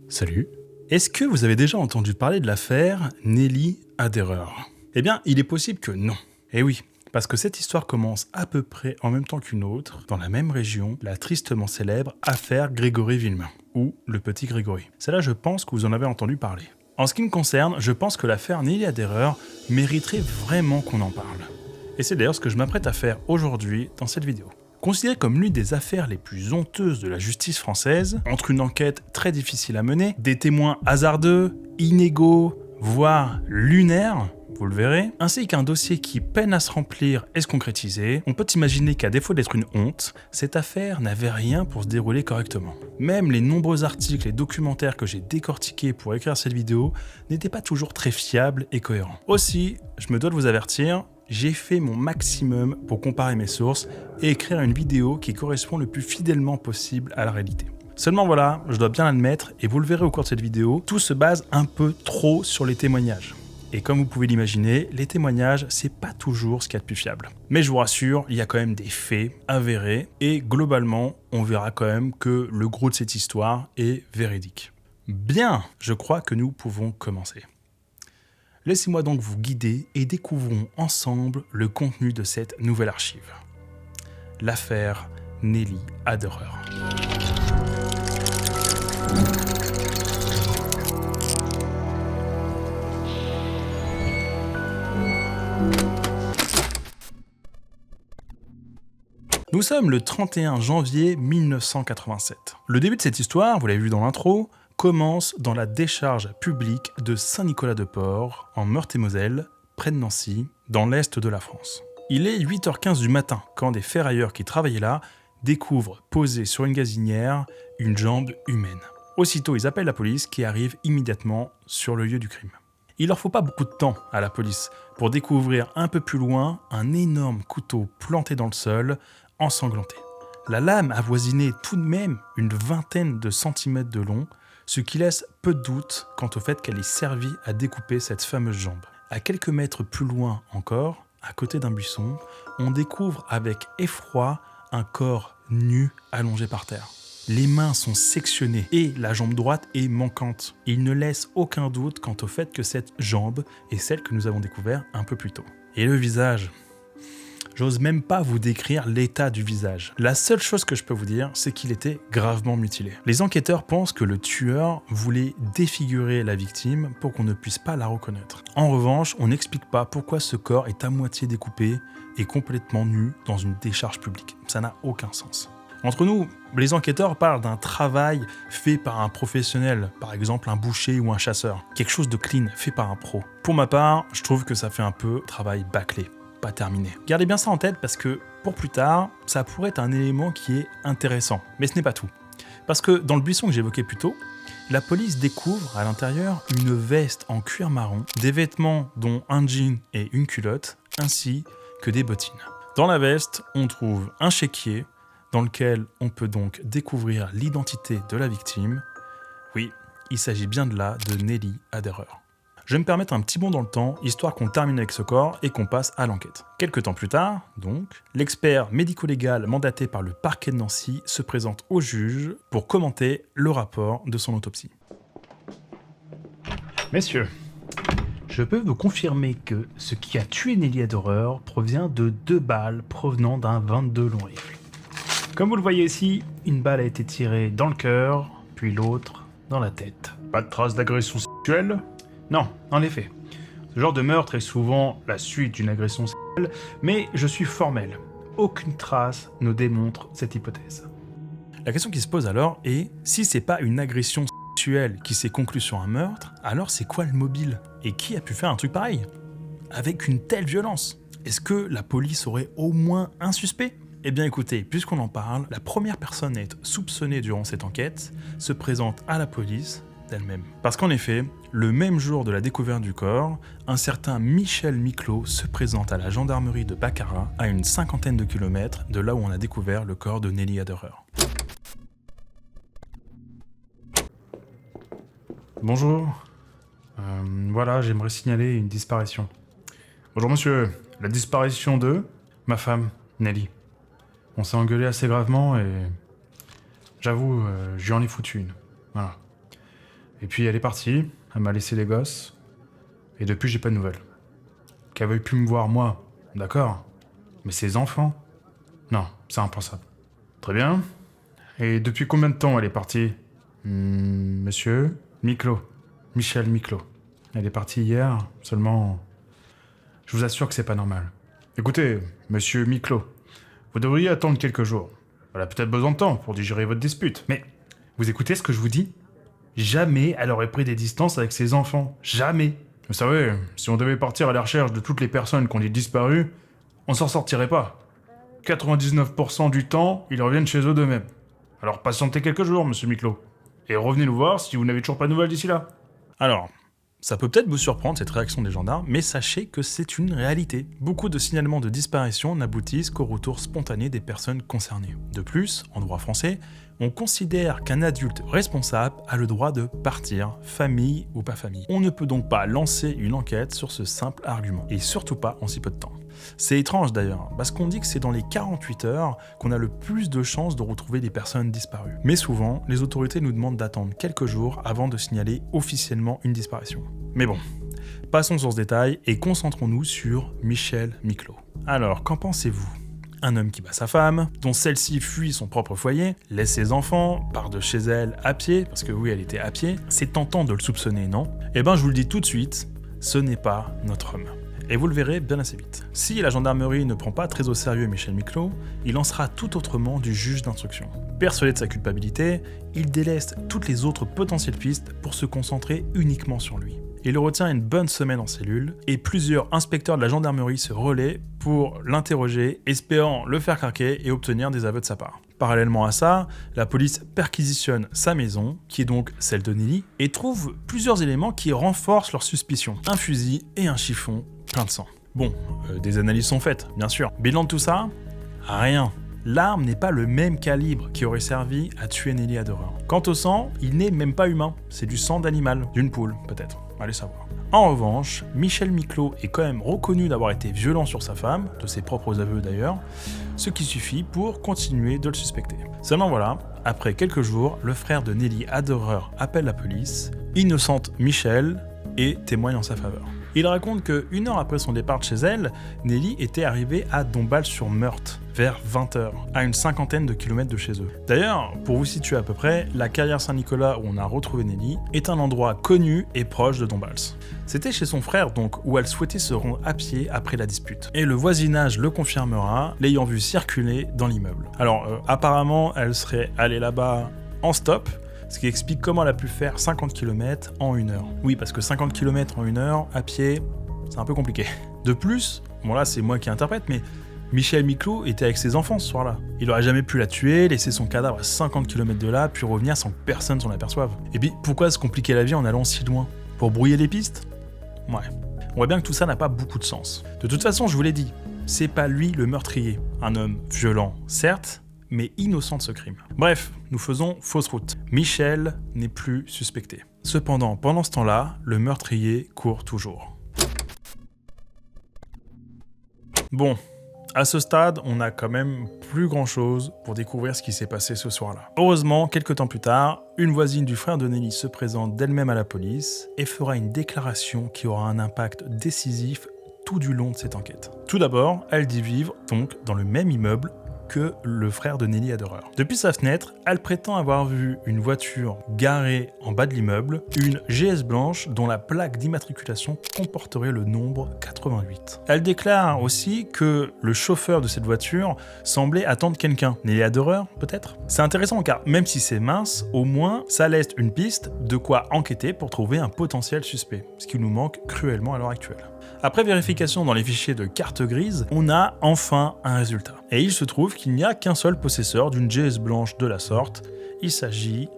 Salut. Est-ce que vous avez déjà entendu parler de l'affaire Nelly Aderer? Eh bien, il est possible que non. Eh oui, parce que cette histoire commence à peu près en même temps qu'une autre, dans la même région, la tristement célèbre affaire Grégory Villemain, ou le petit Grégory. Celle-là, je pense que vous en avez entendu parler. En ce qui me concerne, je pense que l'affaire Nelly Aderer mériterait vraiment qu'on en parle. Et c'est d'ailleurs ce que je m'apprête à faire aujourd'hui dans cette vidéo. Considérée comme l'une des affaires les plus honteuses de la justice française, entre une enquête très difficile à mener, des témoins hasardeux, inégaux, voire lunaires, vous le verrez, ainsi qu'un dossier qui peine à se remplir et se concrétiser, on peut imaginer qu'à défaut d'être une honte, cette affaire n'avait rien pour se dérouler correctement. Même les nombreux articles et documentaires que j'ai décortiqués pour écrire cette vidéo n'étaient pas toujours très fiables et cohérents. Aussi, je me dois de vous avertir, j'ai fait mon maximum pour comparer mes sources et écrire une vidéo qui correspond le plus fidèlement possible à la réalité. Seulement voilà, je dois bien l'admettre, et vous le verrez au cours de cette vidéo, tout se base un peu trop sur les témoignages. Et comme vous pouvez l'imaginer, les témoignages, c'est pas toujours ce qu'il y a de plus fiable. Mais je vous rassure, il y a quand même des faits avérés, et globalement, on verra quand même que le gros de cette histoire est véridique. Bien, je crois que nous pouvons commencer. Laissez-moi donc vous guider et découvrons ensemble le contenu de cette nouvelle archive. L'affaire Nelly Aderer. Nous sommes le 31 janvier 1987. Le début de cette histoire, vous l'avez vu dans l'intro, commence dans la décharge publique de Saint-Nicolas-de-Port, en Meurthe-et-Moselle, près de Nancy, dans l'est de la France. Il est 8h15 du matin quand des ferrailleurs qui travaillaient là découvrent posée sur une gazinière une jambe humaine. Aussitôt, ils appellent la police qui arrive immédiatement sur le lieu du crime. Il leur faut pas beaucoup de temps à la police pour découvrir un peu plus loin un énorme couteau planté dans le sol, ensanglanté. La lame avoisinait tout de même une vingtaine de centimètres de long, ce qui laisse peu de doute quant au fait qu'elle ait servi à découper cette fameuse jambe. À quelques mètres plus loin encore, à côté d'un buisson, on découvre avec effroi un corps nu allongé par terre. Les mains sont sectionnées et la jambe droite est manquante. Il ne laisse aucun doute quant au fait que cette jambe est celle que nous avons découverte un peu plus tôt. Et le visage ? J'ose même pas vous décrire l'état du visage. La seule chose que je peux vous dire, c'est qu'il était gravement mutilé. Les enquêteurs pensent que le tueur voulait défigurer la victime pour qu'on ne puisse pas la reconnaître. En revanche, on n'explique pas pourquoi ce corps est à moitié découpé et complètement nu dans une décharge publique. Ça n'a aucun sens. Entre nous, les enquêteurs parlent d'un travail fait par un professionnel, par exemple un boucher ou un chasseur. Quelque chose de clean, fait par un pro. Pour ma part, je trouve que ça fait un peu travail bâclé. Pas terminé. Gardez bien ça en tête parce que pour plus tard, ça pourrait être un élément qui est intéressant. Mais ce n'est pas tout. Parce que dans le buisson que j'évoquais plus tôt, la police découvre à l'intérieur une veste en cuir marron, des vêtements dont un jean et une culotte, ainsi que des bottines. Dans la veste, on trouve un chéquier dans lequel on peut donc découvrir l'identité de la victime. Oui, il s'agit bien de là de Nelly Aderer. Je vais me permettre un petit bond dans le temps, histoire qu'on termine avec ce corps et qu'on passe à l'enquête. Quelques temps plus tard, donc, l'expert médico-légal mandaté par le parquet de Nancy se présente au juge pour commenter le rapport de son autopsie. Messieurs, je peux vous confirmer que ce qui a tué Nelly Aderer provient de 2 balles provenant d'un 22 long rifle. Comme vous le voyez ici, une balle a été tirée dans le cœur, puis l'autre dans la tête. Pas de traces d'agression sexuelle ? Non, en effet. Ce genre de meurtre est souvent la suite d'une agression sexuelle, mais je suis formel. Aucune trace ne démontre cette hypothèse. La question qui se pose alors est, si c'est pas une agression sexuelle qui s'est conclue sur un meurtre, alors c'est quoi le mobile ? Et qui a pu faire un truc pareil ? Avec une telle violence ? Est-ce que la police aurait au moins un suspect ? Eh bien écoutez, puisqu'on en parle, la première personne à être soupçonnée durant cette enquête se présente à la police d'elle-même. Parce qu'en effet, le même jour de la découverte du corps, un certain Michel Miclot se présente à la gendarmerie de Baccarat, à une 50aine de kilomètres de là où on a découvert le corps de Nelly Aderer. Bonjour. Voilà, j'aimerais signaler une disparition. Bonjour monsieur, la disparition de ma femme, Nelly. On s'est engueulé assez gravement et j'avoue, j'en ai foutu une. Voilà. Et puis elle est partie, elle m'a laissé les gosses, et depuis j'ai pas de nouvelles. Qu'elle veuille plus me voir, moi, d'accord. Mais ses enfants? Non, c'est impensable. Très bien. Et depuis combien de temps elle est partie? Monsieur Miclot. Michel Miclot. Elle est partie hier, seulement... Je vous assure que c'est pas normal. Écoutez, monsieur Miclot, vous devriez attendre quelques jours. Elle a peut-être besoin de temps pour digérer votre dispute. Mais vous écoutez ce que je vous dis? Jamais elle aurait pris des distances avec ses enfants. Jamais. Vous savez, si on devait partir à la recherche de toutes les personnes qui ont disparu, on s'en sortirait pas. 99% du temps, ils reviennent chez eux d'eux-mêmes. Alors patientez quelques jours, monsieur Miclot. Et revenez nous voir si vous n'avez toujours pas de nouvelles d'ici là. Alors, ça peut peut-être vous surprendre cette réaction des gendarmes, mais sachez que c'est une réalité. Beaucoup de signalements de disparition n'aboutissent qu'au retour spontané des personnes concernées. De plus, en droit français, on considère qu'un adulte responsable a le droit de partir, famille ou pas famille. On ne peut donc pas lancer une enquête sur ce simple argument, et surtout pas en si peu de temps. C'est étrange d'ailleurs, parce qu'on dit que c'est dans les 48 heures qu'on a le plus de chances de retrouver des personnes disparues. Mais souvent, les autorités nous demandent d'attendre quelques jours avant de signaler officiellement une disparition. Mais bon, passons sur ce détail et concentrons-nous sur Michel Miclot. Alors, qu'en pensez-vous ? Un homme qui bat sa femme, dont celle-ci fuit son propre foyer, laisse ses enfants, part de chez elle à pied, parce que oui, elle était à pied, c'est tentant de le soupçonner, non ? Eh ben, je vous le dis tout de suite, ce n'est pas notre homme. Et vous le verrez bien assez vite. Si la gendarmerie ne prend pas très au sérieux Michel Miclot, il en sera tout autrement du juge d'instruction. Persuadé de sa culpabilité, il délaisse toutes les autres potentielles pistes pour se concentrer uniquement sur lui. Il le retient une bonne semaine en cellule, et plusieurs inspecteurs de la gendarmerie se relaient pour l'interroger, espérant le faire craquer et obtenir des aveux de sa part. Parallèlement à ça, la police perquisitionne sa maison, qui est donc celle de Nelly, et trouve plusieurs éléments qui renforcent leurs suspicions. Un fusil et un chiffon plein de sang. Bon, des analyses sont faites, bien sûr. Bilan de tout ça? Rien. L'arme n'est pas le même calibre qui aurait servi à tuer Nelly Aderer. Quant au sang, il n'est même pas humain, c'est du sang d'animal, d'une poule peut-être, allez savoir. En revanche, Michel Miclot est quand même reconnu d'avoir été violent sur sa femme, de ses propres aveux d'ailleurs, ce qui suffit pour continuer de le suspecter. Seulement voilà, après quelques jours, le frère de Nelly Aderer appelle la police, innocente Michel et témoigne en sa faveur. Il raconte que, 1 heure après son départ de chez elle, Nelly était arrivée à Dombasle-sur-Meurthe, vers 20h, à une 50aine de kilomètres de chez eux. D'ailleurs, pour vous situer à peu près, la carrière Saint-Nicolas où on a retrouvé Nelly est un endroit connu et proche de Dombasle. C'était chez son frère donc, où elle souhaitait se rendre à pied après la dispute. Et le voisinage le confirmera, l'ayant vu circuler dans l'immeuble. Alors, apparemment, elle serait allée là-bas en stop, ce qui explique comment elle a pu faire 50 km en 1 heure. Oui, parce que 50 km en 1 heure, à pied, c'est un peu compliqué. De plus, bon là c'est moi qui interprète, mais Michel Miclot était avec ses enfants ce soir-là. Il aurait jamais pu la tuer, laisser son cadavre à 50 km de là, puis revenir sans que personne s'en aperçoive. Et puis, pourquoi se compliquer la vie en allant si loin? Pour brouiller les pistes? Ouais. On voit bien que tout ça n'a pas beaucoup de sens. De toute façon, je vous l'ai dit, c'est pas lui le meurtrier. Un homme violent, certes, mais innocent de ce crime. Bref, nous faisons fausse route. Michel n'est plus suspecté. Cependant, pendant ce temps-là, le meurtrier court toujours. Bon, à ce stade, on n'a quand même plus grand-chose pour découvrir ce qui s'est passé ce soir-là. Heureusement, quelques temps plus tard, une voisine du frère de Nelly se présente d'elle-même à la police et fera une déclaration qui aura un impact décisif tout du long de cette enquête. Tout d'abord, elle dit vivre donc dans le même immeuble que le frère de Nelly Aderer. Depuis sa fenêtre, elle prétend avoir vu une voiture garée en bas de l'immeuble, une GS blanche dont la plaque d'immatriculation comporterait le nombre 88. Elle déclare aussi que le chauffeur de cette voiture semblait attendre quelqu'un. Nelly Aderer, peut-être? C'est intéressant car même si c'est mince, au moins ça laisse une piste de quoi enquêter pour trouver un potentiel suspect, ce qui nous manque cruellement à l'heure actuelle. Après vérification dans les fichiers de carte grise, on a enfin un résultat. Et il se trouve qu'il n'y a qu'un seul possesseur d'une GS blanche de la sorte. Il s'agit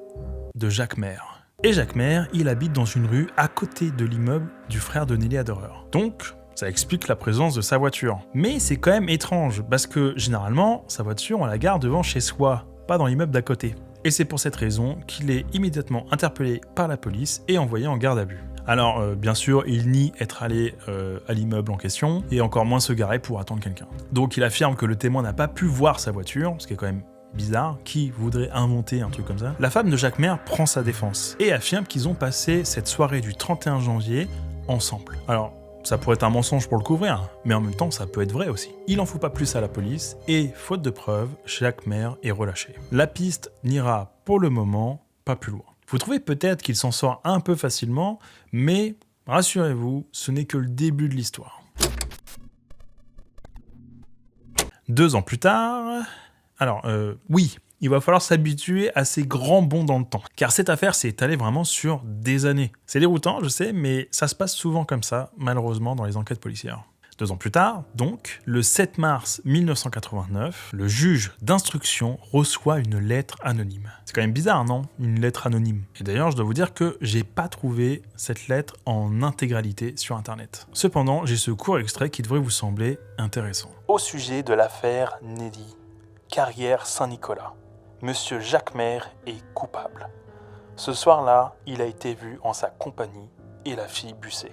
de Jacques Maire. Et Jacques Maire, il habite dans une rue à côté de l'immeuble du frère de Nelly Aderer. Donc, ça explique la présence de sa voiture. Mais c'est quand même étrange, parce que généralement, sa voiture, on la garde devant chez soi, pas dans l'immeuble d'à côté. Et c'est pour cette raison qu'il est immédiatement interpellé par la police et envoyé en garde à vue. Alors, bien sûr, il nie être allé à l'immeuble en question, et encore moins se garer pour attendre quelqu'un. Donc il affirme que le témoin n'a pas pu voir sa voiture, ce qui est quand même bizarre, qui voudrait inventer un truc comme ça? La femme de Jacquemer prend sa défense et affirme qu'ils ont passé cette soirée du 31 janvier ensemble. Alors, ça pourrait être un mensonge pour le couvrir, mais en même temps, ça peut être vrai aussi. Il en fout pas plus à la police et, faute de preuves, Jacquemer est relâché. La piste n'ira pour le moment pas plus loin. Vous trouvez peut-être qu'il s'en sort un peu facilement, mais rassurez-vous, ce n'est que le début de l'histoire. 2 ans plus tard... Alors, oui, il va falloir s'habituer à ces grands bonds dans le temps, car cette affaire s'est étalée vraiment sur des années. C'est déroutant, je sais, mais ça se passe souvent comme ça, malheureusement, dans les enquêtes policières. 2 ans plus tard, donc, le 7 mars 1989, le juge d'instruction reçoit une lettre anonyme. C'est quand même bizarre, non? Une lettre anonyme. Et d'ailleurs, je dois vous dire que j'ai pas trouvé cette lettre en intégralité sur Internet. Cependant, j'ai ce court extrait qui devrait vous sembler intéressant. Au sujet de l'affaire Nelly, Carrière Saint-Nicolas, Monsieur Jacquemer est coupable. Ce soir-là, il a été vu en sa compagnie et la fille Busset.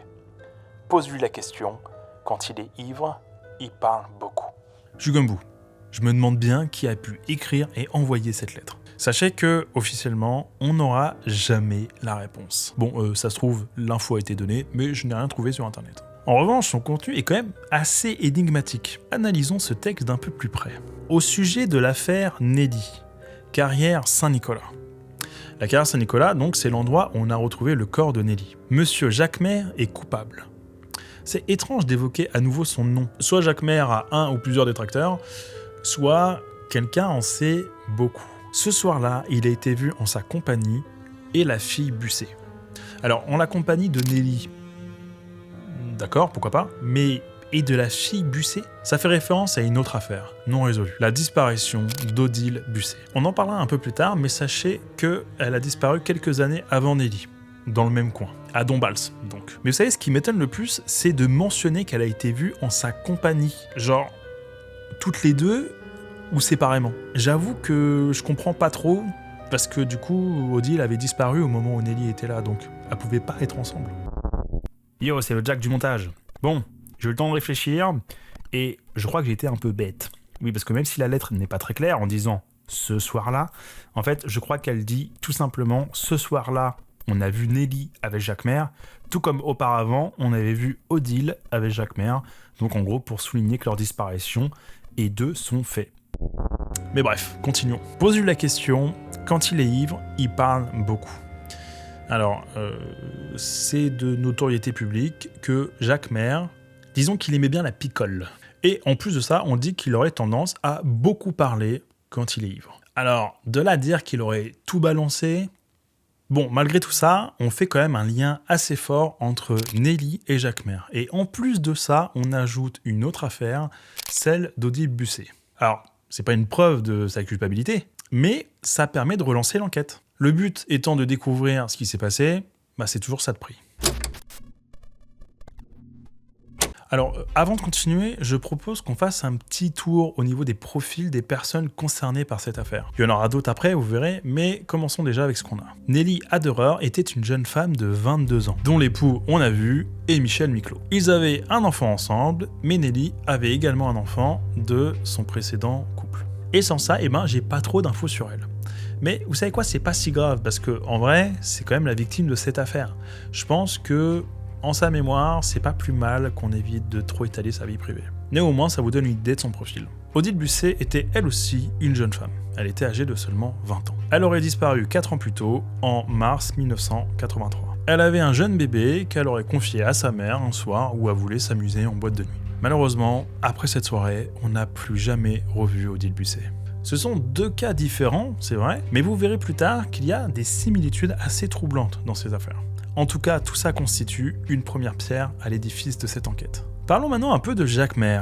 Pose-lui la question. Quand il est ivre, il parle beaucoup. Jugambou, je me demande bien qui a pu écrire et envoyer cette lettre. Sachez que, officiellement, on n'aura jamais la réponse. Bon, ça se trouve, l'info a été donnée, mais je n'ai rien trouvé sur Internet. En revanche, son contenu est quand même assez énigmatique. Analysons ce texte d'un peu plus près. Au sujet de l'affaire Nelly, Carrière Saint-Nicolas. La carrière Saint-Nicolas, donc, c'est l'endroit où on a retrouvé le corps de Nelly. Monsieur Jacquemer est coupable. C'est étrange d'évoquer à nouveau son nom. Soit Jacquemer a un ou plusieurs détracteurs, soit quelqu'un en sait beaucoup. Ce soir-là, il a été vu en sa compagnie et la fille Busset. Alors, en la compagnie de Nelly, d'accord, pourquoi pas, mais et de la fille Busset, ça fait référence à une autre affaire, non résolue, la disparition d'Odile Busset. On en parlera un peu plus tard, mais sachez qu'elle a disparu quelques années avant Nelly, dans le même coin, à Dombasle donc. Mais vous savez, ce qui m'étonne le plus, c'est de mentionner qu'elle a été vue en sa compagnie, genre toutes les deux ou séparément. J'avoue que je comprends pas trop, parce que du coup, Odile avait disparu au moment où Nelly était là, donc elle pouvait pas être ensemble. Yo, c'est le Jack du montage. Bon, j'ai eu le temps de réfléchir, et je crois que j'ai été un peu bête. Oui, parce que même si la lettre n'est pas très claire en disant « ce soir-là », en fait, je crois qu'elle dit tout simplement « ce soir-là, on a vu Nelly avec Jacquemer, tout comme auparavant, on avait vu Odile avec Jacquemer », donc en gros pour souligner que leur disparition et deux sont faits. Mais bref, continuons. Pose-lui la question, quand il est ivre, il parle beaucoup. Alors, c'est de notoriété publique que Jacquemer, disons qu'il aimait bien la picole. Et en plus de ça, on dit qu'il aurait tendance à beaucoup parler quand il est ivre. Alors, de là à dire qu'il aurait tout balancé, bon, malgré tout ça, on fait quand même un lien assez fort entre Nelly et Jacquemer. Et en plus de ça, on ajoute une autre affaire, celle d'Odile Busset. Alors, c'est pas une preuve de sa culpabilité, mais ça permet de relancer l'enquête. Le but étant de découvrir ce qui s'est passé, c'est toujours ça de prix. Alors, avant de continuer, je propose qu'on fasse un petit tour au niveau des profils des personnes concernées par cette affaire. Il y en aura d'autres après, vous verrez, mais commençons déjà avec ce qu'on a. Nelly Aderer était une jeune femme de 22 ans, dont l'époux, on a vu, est Michel Miclot. Ils avaient un enfant ensemble, mais Nelly avait également un enfant de son précédent couple. Et sans ça, j'ai pas trop d'infos sur elle. Mais vous savez quoi, c'est pas si grave, parce que en vrai, c'est quand même la victime de cette affaire. Je pense que en sa mémoire, c'est pas plus mal qu'on évite de trop étaler sa vie privée. Néanmoins, ça vous donne une idée de son profil. Odile Busset était elle aussi une jeune femme. Elle était âgée de seulement 20 ans. Elle aurait disparu 4 ans plus tôt, en mars 1983. Elle avait un jeune bébé qu'elle aurait confié à sa mère un soir où elle voulait s'amuser en boîte de nuit. Malheureusement, après cette soirée, on n'a plus jamais revu Odile Busset. Ce sont deux cas différents, c'est vrai, mais vous verrez plus tard qu'il y a des similitudes assez troublantes dans ces affaires. En tout cas, tout ça constitue une première pierre à l'édifice de cette enquête. Parlons maintenant un peu de Jacquemer.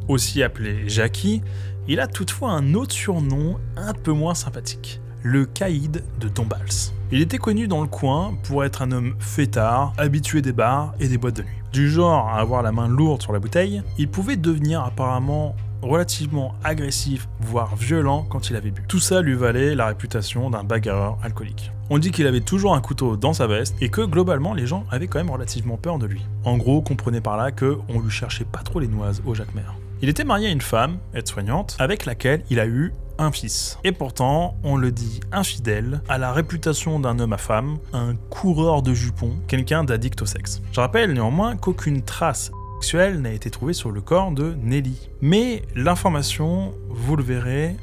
Aussi appelé Jackie, il a toutefois un autre surnom un peu moins sympathique, le caïd de Dombasle. Il était connu dans le coin pour être un homme fêtard, habitué des bars et des boîtes de nuit. Du genre à avoir la main lourde sur la bouteille, il pouvait devenir apparemment relativement agressif, voire violent quand il avait bu. Tout ça lui valait la réputation d'un bagarreur alcoolique. On dit qu'il avait toujours un couteau dans sa veste et que globalement les gens avaient quand même relativement peur de lui. En gros, comprenez par là qu'on lui cherchait pas trop les noises au Jacquemer. Il était marié à une femme, aide-soignante, avec laquelle il a eu un fils. Et pourtant, on le dit infidèle, a la réputation d'un homme à femme, un coureur de jupons, quelqu'un d'addict au sexe. Je rappelle néanmoins qu'aucune trace sexuelle n'a été trouvée sur le corps de Nelly. Mais l'information, vous le verrez,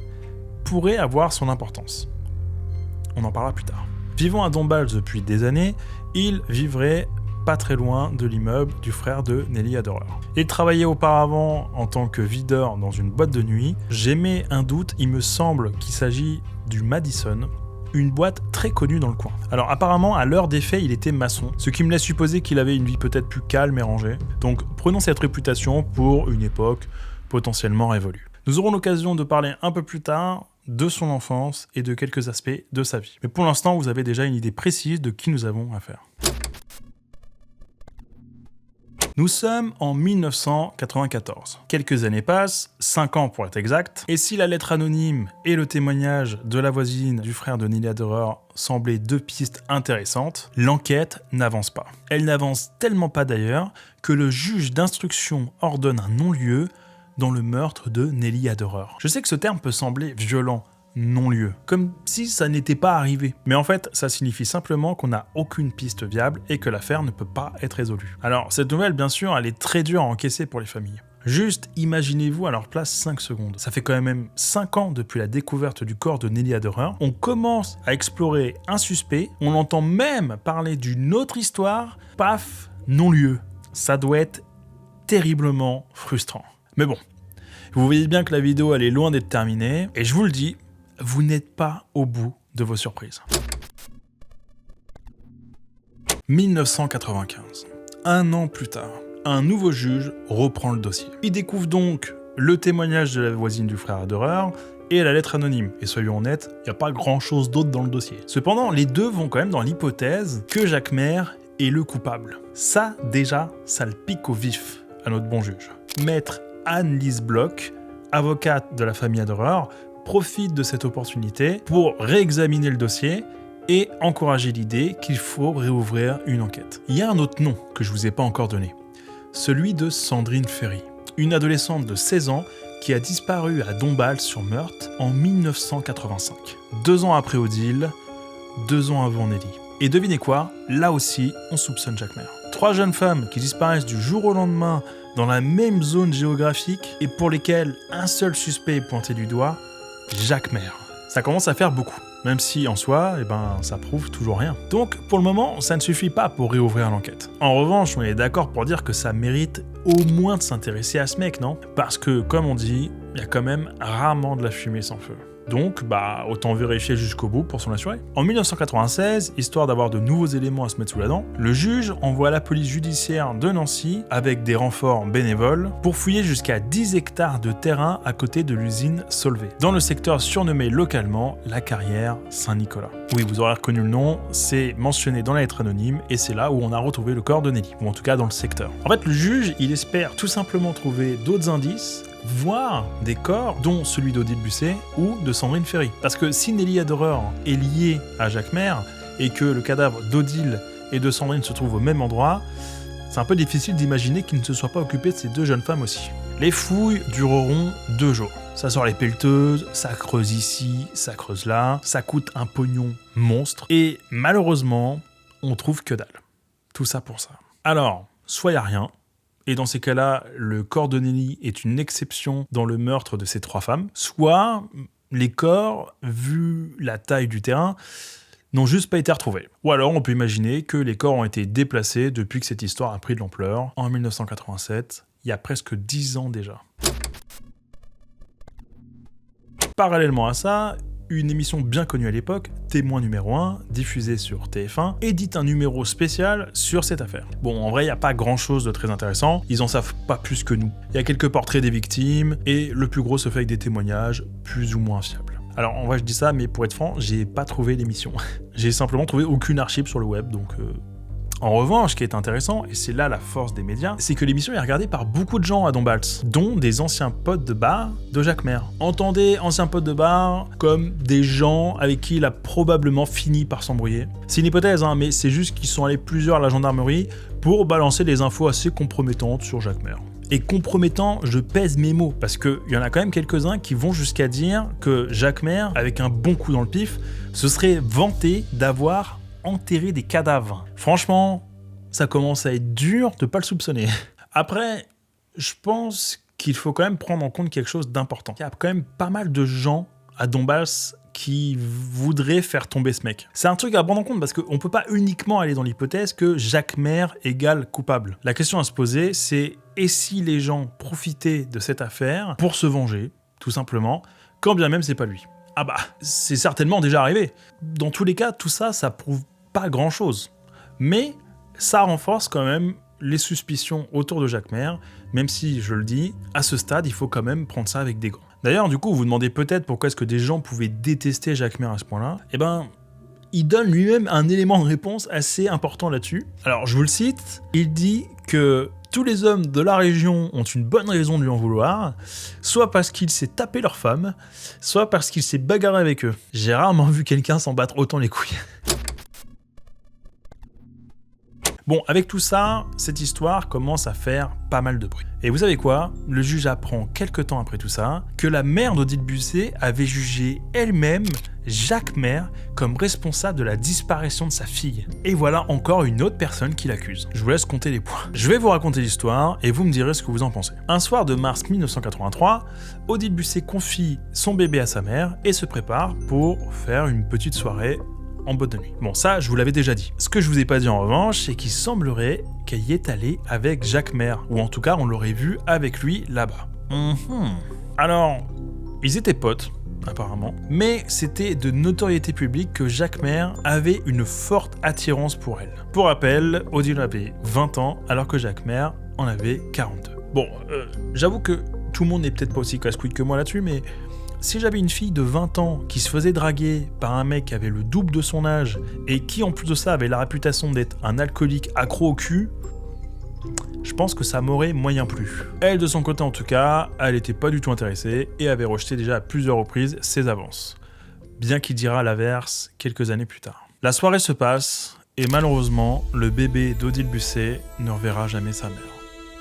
pourrait avoir son importance. On en parlera plus tard. Vivant à Dombasle depuis des années, il vivrait pas très loin de l'immeuble du frère de Nelly Aderer. Il travaillait auparavant en tant que videur dans une boîte de nuit. J'émets un doute, il me semble qu'il s'agit du Madison, une boîte très connue dans le coin. Alors apparemment, à l'heure des faits, il était maçon, ce qui me laisse supposer qu'il avait une vie peut-être plus calme et rangée. Donc prenons cette réputation pour une époque potentiellement révolue. Nous aurons l'occasion de parler un peu plus tard de son enfance et de quelques aspects de sa vie. Mais pour l'instant, vous avez déjà une idée précise de qui nous avons affaire. Nous sommes en 1994. Quelques années passent, 5 ans pour être exact, et si la lettre anonyme et le témoignage de la voisine du frère de Nelly Aderer semblaient deux pistes intéressantes, l'enquête n'avance pas. Elle n'avance tellement pas d'ailleurs que le juge d'instruction ordonne un non-lieu dans le meurtre de Nelly Aderer. Je sais que ce terme peut sembler violent, non-lieu, comme si ça n'était pas arrivé. Mais en fait, ça signifie simplement qu'on n'a aucune piste viable et que l'affaire ne peut pas être résolue. Alors, cette nouvelle, bien sûr, elle est très dure à encaisser pour les familles. Juste imaginez-vous à leur place 5 secondes. Ça fait quand même 5 ans depuis la découverte du corps de Nelly Aderer. On commence à explorer un suspect, on entend même parler d'une autre histoire, paf, non-lieu. Ça doit être terriblement frustrant. Mais bon, vous voyez bien que la vidéo elle est loin d'être terminée, et je vous le dis, vous n'êtes pas au bout de vos surprises. 1995. Un an plus tard, un nouveau juge reprend le dossier. Il découvre donc le témoignage de la voisine du frère Aderer et la lettre anonyme. Et soyons honnêtes, il n'y a pas grand-chose d'autre dans le dossier. Cependant, les deux vont quand même dans l'hypothèse que Jacquemer est le coupable. Ça, déjà, ça le pique au vif à notre bon juge. Maître Anne-Lise Bloch, avocate de la famille Aderer, profite de cette opportunité pour réexaminer le dossier et encourager l'idée qu'il faut réouvrir une enquête. Il y a un autre nom que je ne vous ai pas encore donné, celui de Sandrine Ferry, une adolescente de 16 ans qui a disparu à Dombasle-sur-Meurthe en 1985. 2 ans après Odile, 2 ans avant Nelly. Et devinez quoi, là aussi, on soupçonne Jacquemer. 3 jeunes femmes qui disparaissent du jour au lendemain dans la même zone géographique et pour lesquelles un seul suspect est pointé du doigt, Jacquemer. Ça commence à faire beaucoup, même si en soi, ça prouve toujours rien. Donc pour le moment, ça ne suffit pas pour réouvrir l'enquête. En revanche, on est d'accord pour dire que ça mérite au moins de s'intéresser à ce mec, non ? Parce que, comme on dit, il y a quand même rarement de la fumée sans feu. Donc, autant vérifier jusqu'au bout pour s'en assurer. En 1996, histoire d'avoir de nouveaux éléments à se mettre sous la dent, le juge envoie la police judiciaire de Nancy, avec des renforts bénévoles, pour fouiller jusqu'à 10 hectares de terrain à côté de l'usine Solvay, dans le secteur surnommé localement la carrière Saint-Nicolas. Oui, vous aurez reconnu le nom, c'est mentionné dans la lettre anonyme, et c'est là où on a retrouvé le corps de Nelly, ou en tout cas dans le secteur. En fait, le juge, il espère tout simplement trouver d'autres indices, voire des corps, dont celui d'Odile Busset ou de Sandrine Ferry. Parce que si Nelly Aderer est liée à Jacquemer et que le cadavre d'Odile et de Sandrine se trouve au même endroit, c'est un peu difficile d'imaginer qu'il ne se soit pas occupé de ces 2 jeunes femmes aussi. Les fouilles dureront 2 jours. Ça sort les pelleteuses, ça creuse ici, ça creuse là, ça coûte un pognon monstre, et malheureusement, on trouve que dalle. Tout ça pour ça. Alors, soit y a rien, et dans ces cas-là, le corps de Nelly est une exception dans le meurtre de ces 3 femmes, soit les corps, vu la taille du terrain, n'ont juste pas été retrouvés. Ou alors on peut imaginer que les corps ont été déplacés depuis que cette histoire a pris de l'ampleur, en 1987, il y a presque 10 ans déjà. Parallèlement à ça, une émission bien connue à l'époque, Témoin numéro 1, diffusée sur TF1, édite un numéro spécial sur cette affaire. Bon, en vrai, il n'y a pas grand-chose de très intéressant, ils en savent pas plus que nous. Il y a quelques portraits des victimes, et le plus gros se fait avec des témoignages plus ou moins fiables. Alors, en vrai, je dis ça, mais pour être franc, j'ai pas trouvé l'émission. J'ai simplement trouvé aucune archive sur le web, donc... En revanche, ce qui est intéressant, et c'est là la force des médias, c'est que l'émission est regardée par beaucoup de gens à Dombasle, dont des anciens potes de bar de Jacquemer. Entendez anciens potes de bar comme des gens avec qui il a probablement fini par s'embrouiller. C'est une hypothèse, mais c'est juste qu'ils sont allés plusieurs à la gendarmerie pour balancer des infos assez compromettantes sur Jacquemer. Et compromettant, je pèse mes mots, parce qu'il y en a quand même quelques-uns qui vont jusqu'à dire que Jacquemer, avec un bon coup dans le pif, se serait vanté d'avoir enterré des cadavres. Franchement, ça commence à être dur de pas le soupçonner. Après, je pense qu'il faut quand même prendre en compte quelque chose d'important. Il y a quand même pas mal de gens à Dombasle qui voudraient faire tomber ce mec. C'est un truc à prendre en compte parce qu'on peut pas uniquement aller dans l'hypothèse que Jacquemer égale coupable. La question à se poser, c'est et si les gens profitaient de cette affaire pour se venger, tout simplement, quand bien même c'est pas lui. Ah bah, c'est certainement déjà arrivé. Dans tous les cas, tout ça, ça prouve pas grand-chose. Mais ça renforce quand même les suspicions autour de Jacquemer, même si, je le dis, à ce stade, il faut quand même prendre ça avec des gants. D'ailleurs, du coup, vous vous demandez peut-être pourquoi est-ce que des gens pouvaient détester Jacquemer à ce point-là. Eh ben, il donne lui-même un élément de réponse assez important là-dessus. Alors, je vous le cite, il dit que tous les hommes de la région ont une bonne raison de lui en vouloir, soit parce qu'il s'est tapé leur femme, soit parce qu'il s'est bagarré avec eux. J'ai rarement vu quelqu'un s'en battre autant les couilles. Bon, avec tout ça, cette histoire commence à faire pas mal de bruit. Et vous savez quoi ? Le juge apprend quelques temps après tout ça que la mère d'Odile Busset avait jugé elle-même Jacquemer comme responsable de la disparition de sa fille. Et voilà encore une autre personne qui l'accuse. Je vous laisse compter les points. Je vais vous raconter l'histoire et vous me direz ce que vous en pensez. Un soir de mars 1983, Odile Busset confie son bébé à sa mère et se prépare pour faire une petite soirée en boîte de nuit. Bon, ça, je vous l'avais déjà dit. Ce que je vous ai pas dit en revanche, c'est qu'il semblerait qu'elle y est allée avec Jacquemer, ou en tout cas, on l'aurait vu avec lui là-bas. Alors, ils étaient potes, apparemment, mais c'était de notoriété publique que Jacquemer avait une forte attirance pour elle. Pour rappel, Odile avait 20 ans, alors que Jacquemer en avait 42. Bon, j'avoue que tout le monde n'est peut-être pas aussi casse-couille que moi là-dessus, mais si j'avais une fille de 20 ans qui se faisait draguer par un mec qui avait le double de son âge et qui en plus de ça avait la réputation d'être un alcoolique accro au cul, je pense que ça m'aurait moyen plu. Elle de son côté en tout cas, elle était pas du tout intéressée et avait rejeté déjà à plusieurs reprises ses avances. Bien qu'il dira l'inverse quelques années plus tard. La soirée se passe et malheureusement, le bébé d'Odile Busset ne reverra jamais sa mère.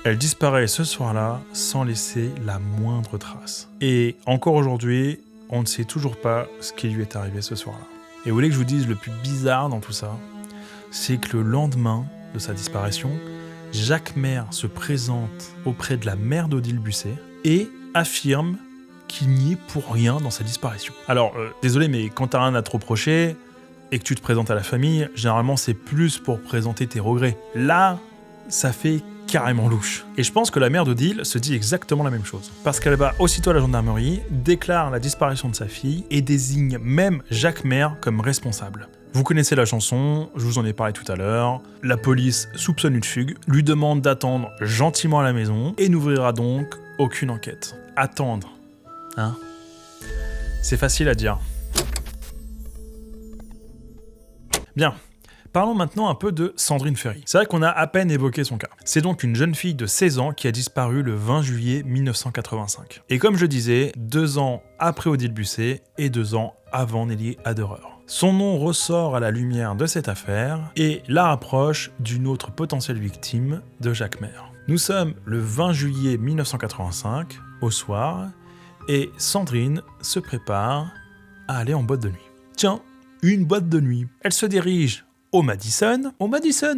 Elle disparaît ce soir-là sans laisser la moindre trace. Et encore aujourd'hui, on ne sait toujours pas ce qui lui est arrivé ce soir-là. Et vous voulez que je vous dise le plus bizarre dans tout ça ? C'est que le lendemain de sa disparition, Jacquemer se présente auprès de la mère d'Odile Busset et affirme qu'il n'y est pour rien dans sa disparition. Alors, désolé, mais quand t'as rien à te reprocher et que tu te présentes à la famille, généralement c'est plus pour présenter tes regrets. Là, ça fait carrément louche. Et je pense que la mère d'Odile se dit exactement la même chose. Parce qu'elle va aussitôt à la gendarmerie, déclare la disparition de sa fille et désigne même Jacquemer comme responsable. Vous connaissez la chanson, je vous en ai parlé tout à l'heure. La police soupçonne une fugue, lui demande d'attendre gentiment à la maison et n'ouvrira donc aucune enquête. Attendre, hein ? C'est facile à dire. Bien. Parlons maintenant un peu de Sandrine Ferry. C'est vrai qu'on a à peine évoqué son cas. C'est donc une jeune fille de 16 ans qui a disparu le 20 juillet 1985. Et comme je disais, 2 ans après Odile Busset et 2 ans avant Nelly Aderer. Son nom ressort à la lumière de cette affaire et la rapproche d'une autre potentielle victime de Jacquemer. Nous sommes le 20 juillet 1985, au soir, et Sandrine se prépare à aller en boîte de nuit. Tiens, une boîte de nuit. Elle se dirige au Madison,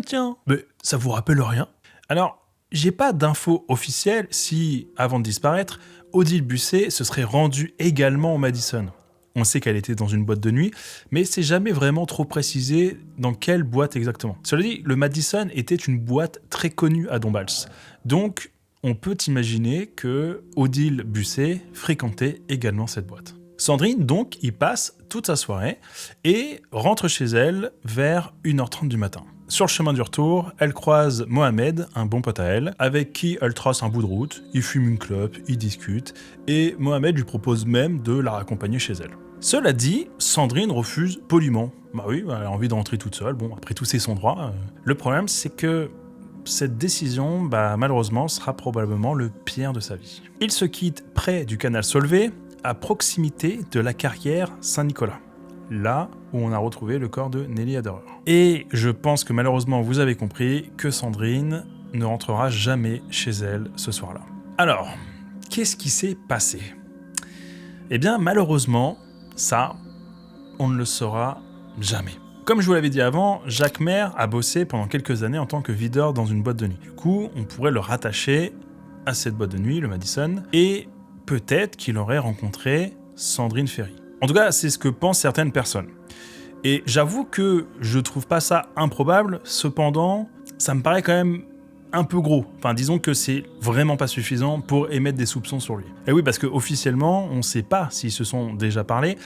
tiens. Mais ça vous rappelle rien ? Alors, j'ai pas d'infos officielles si, avant de disparaître, Odile Busset se serait rendue également au Madison. On sait qu'elle était dans une boîte de nuit, mais c'est jamais vraiment trop précisé dans quelle boîte exactement. Cela dit, le Madison était une boîte très connue à Dombasle. Donc, on peut imaginer que Odile Busset fréquentait également cette boîte. Sandrine, donc, y passe toute sa soirée et rentre chez elle vers 1h30 du matin. Sur le chemin du retour, elle croise Mohamed, un bon pote à elle, avec qui elle trace un bout de route, ils fument une clope, ils discutent, et Mohamed lui propose même de la raccompagner chez elle. Cela dit, Sandrine refuse poliment. Bah oui, elle a envie de rentrer toute seule, bon, après tout c'est son droit. Le problème, c'est que cette décision, malheureusement, sera probablement le pire de sa vie. Ils se quittent près du canal Solvay, à proximité de la carrière Saint-Nicolas, là où on a retrouvé le corps de Nelly Aderer. Et je pense que malheureusement vous avez compris que Sandrine ne rentrera jamais chez elle ce soir-là. Alors, qu'est-ce qui s'est passé ? Eh bien, malheureusement, ça, on ne le saura jamais. Comme je vous l'avais dit avant, Jacques Maire a bossé pendant quelques années en tant que videur dans une boîte de nuit. Du coup, on pourrait le rattacher à cette boîte de nuit, le Madison, et peut-être qu'il aurait rencontré Sandrine Ferry. En tout cas, c'est ce que pensent certaines personnes. Et j'avoue que je trouve pas ça improbable, cependant, ça me paraît quand même un peu gros. Enfin, disons que c'est vraiment pas suffisant pour émettre des soupçons sur lui. Et oui, parce qu'officiellement, on sait pas s'ils se sont déjà parlé,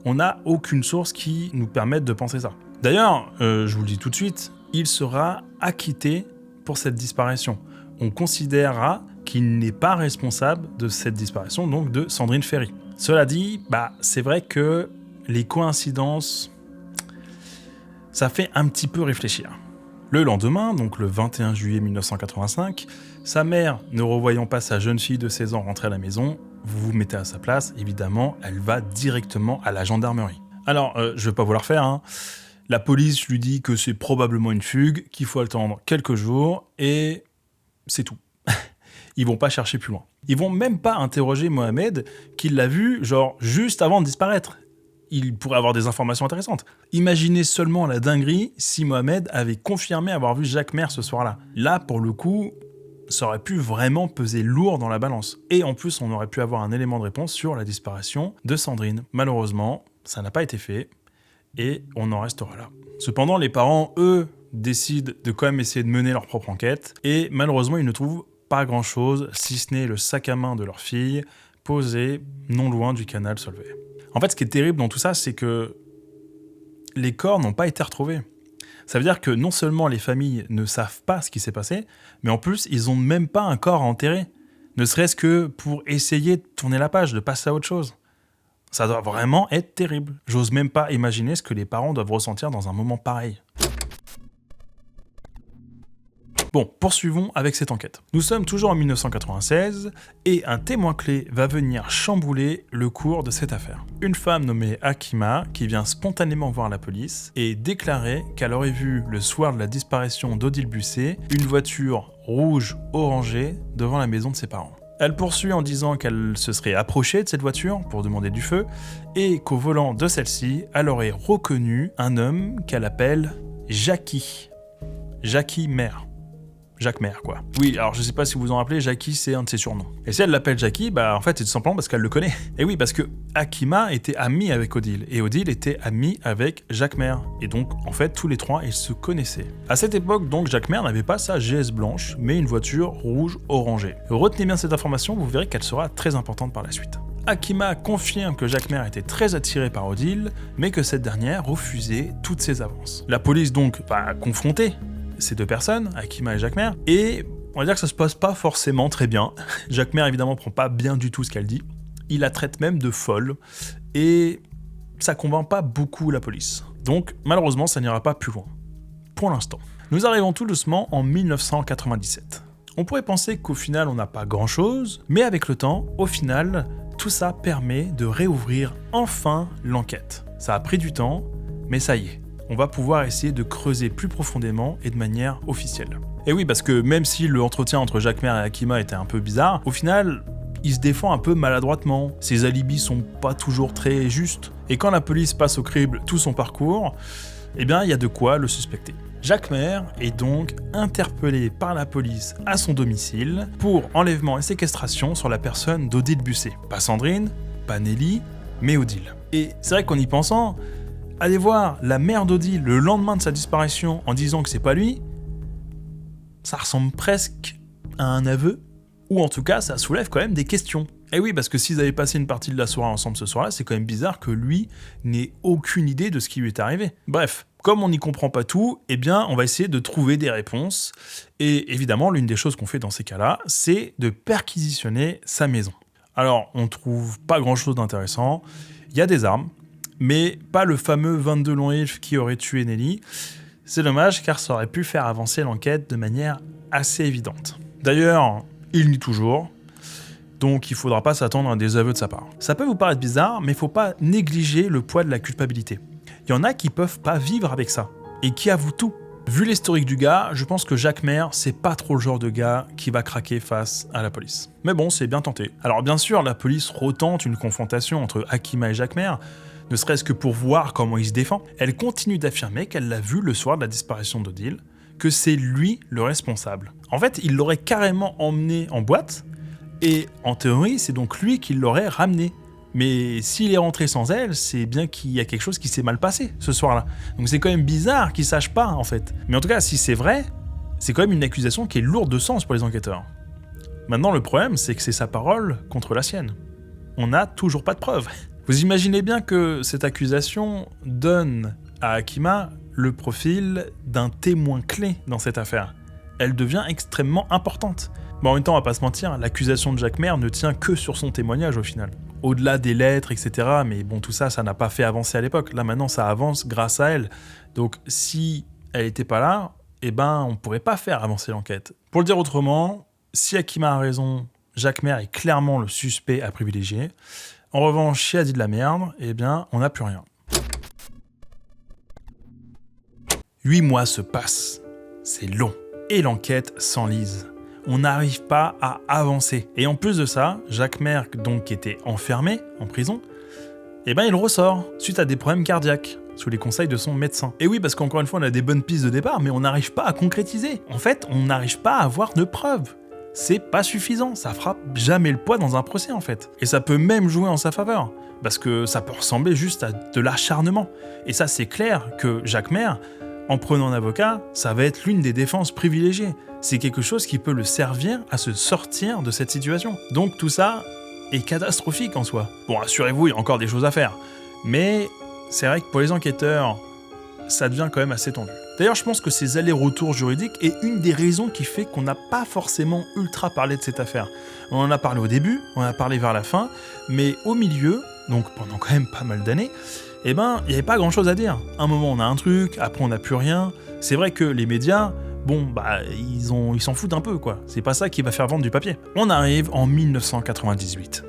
on n'a aucune source qui nous permette de penser ça. D'ailleurs, je vous le dis tout de suite, il sera acquitté pour cette disparition. On considérera qu'il n'est pas responsable de cette disparition, donc de Sandrine Ferry. Cela dit, c'est vrai que les coïncidences, ça fait un petit peu réfléchir. Le lendemain, donc le 21 juillet 1985, sa mère, ne revoyant pas sa jeune fille de 16 ans rentrer à la maison, vous vous mettez à sa place, évidemment, elle va directement à la gendarmerie. Alors, je vais pas vous la refaire, hein. La police lui dit que c'est probablement une fugue, qu'il faut attendre quelques jours, et c'est tout. Ils vont pas chercher plus loin. Ils vont même pas interroger Mohamed, qui l'a vu, juste avant de disparaître. Il pourrait avoir des informations intéressantes. Imaginez seulement la dinguerie si Mohamed avait confirmé avoir vu Jacques Maire ce soir-là. Là, pour le coup, ça aurait pu vraiment peser lourd dans la balance. Et en plus, on aurait pu avoir un élément de réponse sur la disparition de Sandrine. Malheureusement, ça n'a pas été fait, et on en restera là. Cependant, les parents, eux, décident de quand même essayer de mener leur propre enquête, et malheureusement, ils ne trouvent pas grand-chose, si ce n'est le sac à main de leur fille, posé non loin du canal Solvay. En fait, ce qui est terrible dans tout ça, c'est que les corps n'ont pas été retrouvés. Ça veut dire que non seulement les familles ne savent pas ce qui s'est passé, mais en plus, ils n'ont même pas un corps à enterrer. Ne serait-ce que pour essayer de tourner la page, de passer à autre chose. Ça doit vraiment être terrible. J'ose même pas imaginer ce que les parents doivent ressentir dans un moment pareil. Bon, poursuivons avec cette enquête. Nous sommes toujours en 1996 et un témoin clé va venir chambouler le cours de cette affaire. Une femme nommée Hakima qui vient spontanément voir la police et déclarer qu'elle aurait vu le soir de la disparition d'Odile Busset une voiture rouge orangée devant la maison de ses parents. Elle poursuit en disant qu'elle se serait approchée de cette voiture pour demander du feu et qu'au volant de celle-ci, elle aurait reconnu un homme qu'elle appelle Jackie Maire. Jacques Maire, quoi. Oui, alors je sais pas si vous vous en rappelez, Jackie, c'est un de ses surnoms. Et si elle l'appelle Jackie, en fait, c'est tout simplement parce qu'elle le connaît. Et oui, parce que Hakima était amie avec Odile, et Odile était amie avec Jacques Maire. Et donc, en fait, tous les trois, ils se connaissaient. À cette époque, donc, Jacques Maire n'avait pas sa GS blanche, mais une voiture rouge orangée. Retenez bien cette information, vous verrez qu'elle sera très importante par la suite. Hakima confirme que Jacques Maire était très attiré par Odile, mais que cette dernière refusait toutes ses avances. La police, donc, va confronter ces deux personnes, Hakima et Jacques Maire, et on va dire que ça se passe pas forcément très bien. Jacques Maire, évidemment, prend pas bien du tout ce qu'elle dit. Il la traite même de folle, et ça convainc pas beaucoup la police. Donc, malheureusement, ça n'ira pas plus loin. Pour l'instant. Nous arrivons tout doucement en 1997. On pourrait penser qu'au final, on n'a pas grand-chose, mais avec le temps, au final, tout ça permet de réouvrir enfin l'enquête. Ça a pris du temps, mais ça y est. On va pouvoir essayer de creuser plus profondément et de manière officielle. Et oui, parce que même si l'entretien entre Jacques Maire et Hakima était un peu bizarre, au final, il se défend un peu maladroitement. Ses alibis sont pas toujours très justes. Et quand la police passe au crible tout son parcours, il y a de quoi le suspecter. Jacques Maire est donc interpellé par la police à son domicile pour enlèvement et séquestration sur la personne d'Odile Busset. Pas Sandrine, pas Nelly, mais Odile. Et c'est vrai qu'en y pensant, aller voir la mère d'Odile le lendemain de sa disparition en disant que c'est pas lui, ça ressemble presque à un aveu, ou en tout cas ça soulève quand même des questions. Et oui, parce que s'ils avaient passé une partie de la soirée ensemble ce soir-là, c'est quand même bizarre que lui n'ait aucune idée de ce qui lui est arrivé. Bref, comme on n'y comprend pas tout, on va essayer de trouver des réponses. Et évidemment, l'une des choses qu'on fait dans ces cas-là, c'est de perquisitionner sa maison. Alors, on trouve pas grand-chose d'intéressant. Il y a des armes, mais pas le fameux 22 long Ilf qui aurait tué Nelly. C'est dommage car ça aurait pu faire avancer l'enquête de manière assez évidente. D'ailleurs, il nie toujours, donc il faudra pas s'attendre à des aveux de sa part. Ça peut vous paraître bizarre, mais il faut pas négliger le poids de la culpabilité. Il y en a qui peuvent pas vivre avec ça, et qui avouent tout. Vu l'historique du gars, je pense que Jacques Maire, c'est pas trop le genre de gars qui va craquer face à la police. Mais bon, c'est bien tenté. Alors bien sûr, la police retente une confrontation entre Hakima et Jacques Maire, ne serait-ce que pour voir comment il se défend. Elle continue d'affirmer qu'elle l'a vu le soir de la disparition d'Odile, que c'est lui le responsable. En fait, il l'aurait carrément emmené en boîte, et en théorie, c'est donc lui qui l'aurait ramené. Mais s'il est rentré sans elle, c'est bien qu'il y a quelque chose qui s'est mal passé ce soir-là. Donc c'est quand même bizarre qu'il sache pas, en fait. Mais en tout cas, si c'est vrai, c'est quand même une accusation qui est lourde de sens pour les enquêteurs. Maintenant, le problème, c'est que c'est sa parole contre la sienne. On n'a toujours pas de preuves. Vous imaginez bien que cette accusation donne à Hakima le profil d'un témoin clé dans cette affaire. Elle devient extrêmement importante. Mais en même temps, on va pas se mentir, l'accusation de Jacques Maire ne tient que sur son témoignage au final. Au-delà des lettres, etc. Mais bon, tout ça, ça n'a pas fait avancer à l'époque. Là, maintenant, ça avance grâce à elle. Donc, si elle n'était pas là, eh ben, on ne pourrait pas faire avancer l'enquête. Pour le dire autrement, si Hakima a raison, Jacques Maire est clairement le suspect à privilégier. En revanche, si elle dit de la merde, eh bien, on n'a plus rien. 8 mois se passent. C'est long. Et l'enquête s'enlise. On n'arrive pas à avancer. Et en plus de ça, Jacques Maire, donc qui était enfermé en prison, eh ben il ressort suite à des problèmes cardiaques, sous les conseils de son médecin. Et oui, parce qu'encore une fois, on a des bonnes pistes de départ, mais on n'arrive pas à concrétiser. En fait, on n'arrive pas à avoir de preuves. C'est pas suffisant, ça fera jamais le poids dans un procès en fait. Et ça peut même jouer en sa faveur, parce que ça peut ressembler juste à de l'acharnement. Et ça, c'est clair que Jacques Maire, en prenant un avocat, ça va être l'une des défenses privilégiées. C'est quelque chose qui peut le servir à se sortir de cette situation. Donc tout ça est catastrophique en soi. Bon, rassurez-vous, il y a encore des choses à faire. Mais c'est vrai que pour les enquêteurs, ça devient quand même assez tendu. D'ailleurs, je pense que ces allers-retours juridiques est une des raisons qui fait qu'on n'a pas forcément ultra parlé de cette affaire. On en a parlé au début, on en a parlé vers la fin, mais au milieu, donc pendant quand même pas mal d'années, eh ben, il n'y avait pas grand-chose à dire. Un moment, on a un truc, après, on n'a plus rien. C'est vrai que les médias, bon, bah, ils s'en foutent un peu, quoi. C'est pas ça qui va faire vendre du papier. On arrive en 1998.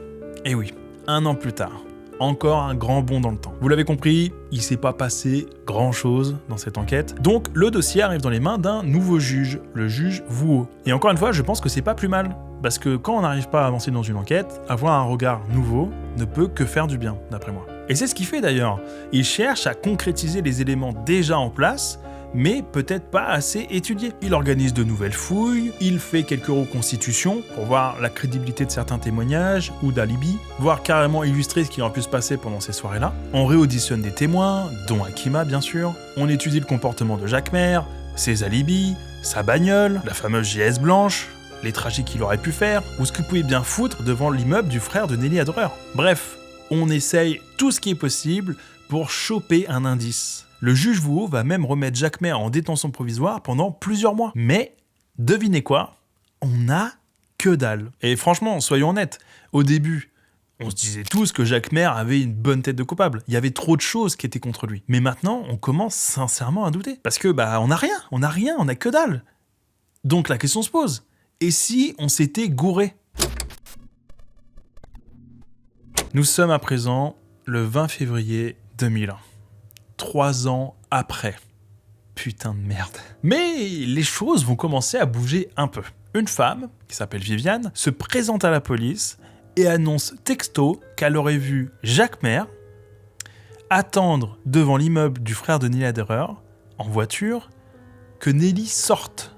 Et oui, un an plus tard. Encore un grand bond dans le temps. Vous l'avez compris, il s'est pas passé grand-chose dans cette enquête. Donc, le dossier arrive dans les mains d'un nouveau juge, le juge Vouault. Et encore une fois, je pense que c'est pas plus mal. Parce que quand on n'arrive pas à avancer dans une enquête, avoir un regard nouveau ne peut que faire du bien, d'après moi. Et c'est ce qu'il fait d'ailleurs. Il cherche à concrétiser les éléments déjà en place, mais peut-être pas assez étudiés. Il organise de nouvelles fouilles, il fait quelques reconstitutions pour voir la crédibilité de certains témoignages ou d'alibis, voire carrément illustrer ce qui aurait pu se passer pendant ces soirées-là. On réauditionne des témoins, dont Hakima bien sûr. On étudie le comportement de Jacques Maire, ses alibis, sa bagnole, la fameuse GS blanche, les trajets qu'il aurait pu faire, ou ce qu'il pouvait bien foutre devant l'immeuble du frère de Nelly Adreur. Bref, on essaye tout ce qui est possible pour choper un indice. Le juge Vouault va même remettre Jacques Maire en détention provisoire pendant plusieurs mois. Mais, devinez quoi ? On n'a que dalle. Et franchement, soyons honnêtes, au début, on se disait tous que Jacques Maire avait une bonne tête de coupable. Il y avait trop de choses qui étaient contre lui. Mais maintenant, on commence sincèrement à douter. Parce que, on n'a rien, on n'a que dalle. Donc la question se pose. Et si on s'était gouré ? Nous sommes à présent le 20 février 2001. 3 ans après. Putain de merde. Mais les choses vont commencer à bouger un peu. Une femme, qui s'appelle Viviane, se présente à la police et annonce texto qu'elle aurait vu Jacques Maire attendre devant l'immeuble du frère de Nelly Adreur, en voiture, que Nelly sorte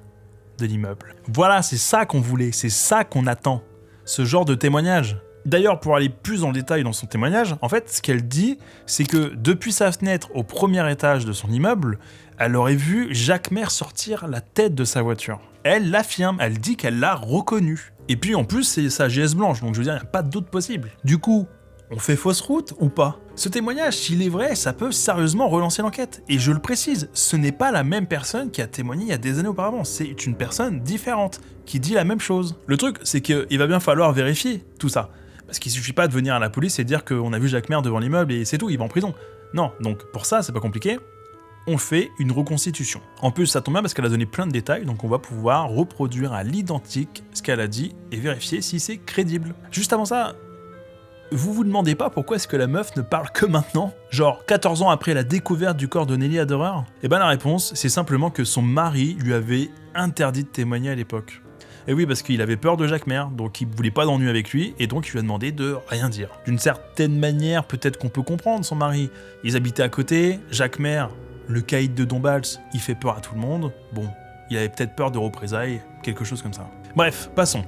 de l'immeuble. Voilà, c'est ça qu'on voulait, c'est ça qu'on attend. Ce genre de témoignage. D'ailleurs, pour aller plus en détail dans son témoignage, en fait, ce qu'elle dit, c'est que depuis sa fenêtre au premier étage de son immeuble, elle aurait vu Jacques Maire sortir la tête de sa voiture. Elle l'affirme, elle dit qu'elle l'a reconnu. Et puis en plus, c'est sa GS blanche, donc je veux dire, il n'y a pas d'autre possible. Du coup, on fait fausse route ou pas ? Ce témoignage, s'il est vrai, ça peut sérieusement relancer l'enquête. Et je le précise, ce n'est pas la même personne qui a témoigné il y a des années auparavant, c'est une personne différente, qui dit la même chose. Le truc, c'est qu'il va bien falloir vérifier tout ça. Parce qu'il suffit pas de venir à la police et dire qu'on a vu Jacques Maire devant l'immeuble et c'est tout, il va en prison. Non, donc pour ça, c'est pas compliqué. On fait une reconstitution. En plus, ça tombe bien parce qu'elle a donné plein de détails, donc on va pouvoir reproduire à l'identique ce qu'elle a dit et vérifier si c'est crédible. Juste avant ça, vous vous demandez pas pourquoi est-ce que la meuf ne parle que maintenant? Genre 14 ans après la découverte du corps de Nelly Aderer? Eh ben la réponse, c'est simplement que son mari lui avait interdit de témoigner à l'époque. Et oui, parce qu'il avait peur de Jacquemer, donc il voulait pas d'ennui avec lui, et donc il lui a demandé de rien dire. D'une certaine manière, peut-être qu'on peut comprendre son mari. Ils habitaient à côté, Jacquemer, le caïd de Dombasle, il fait peur à tout le monde. Bon, il avait peut-être peur de représailles, quelque chose comme ça. Bref, passons.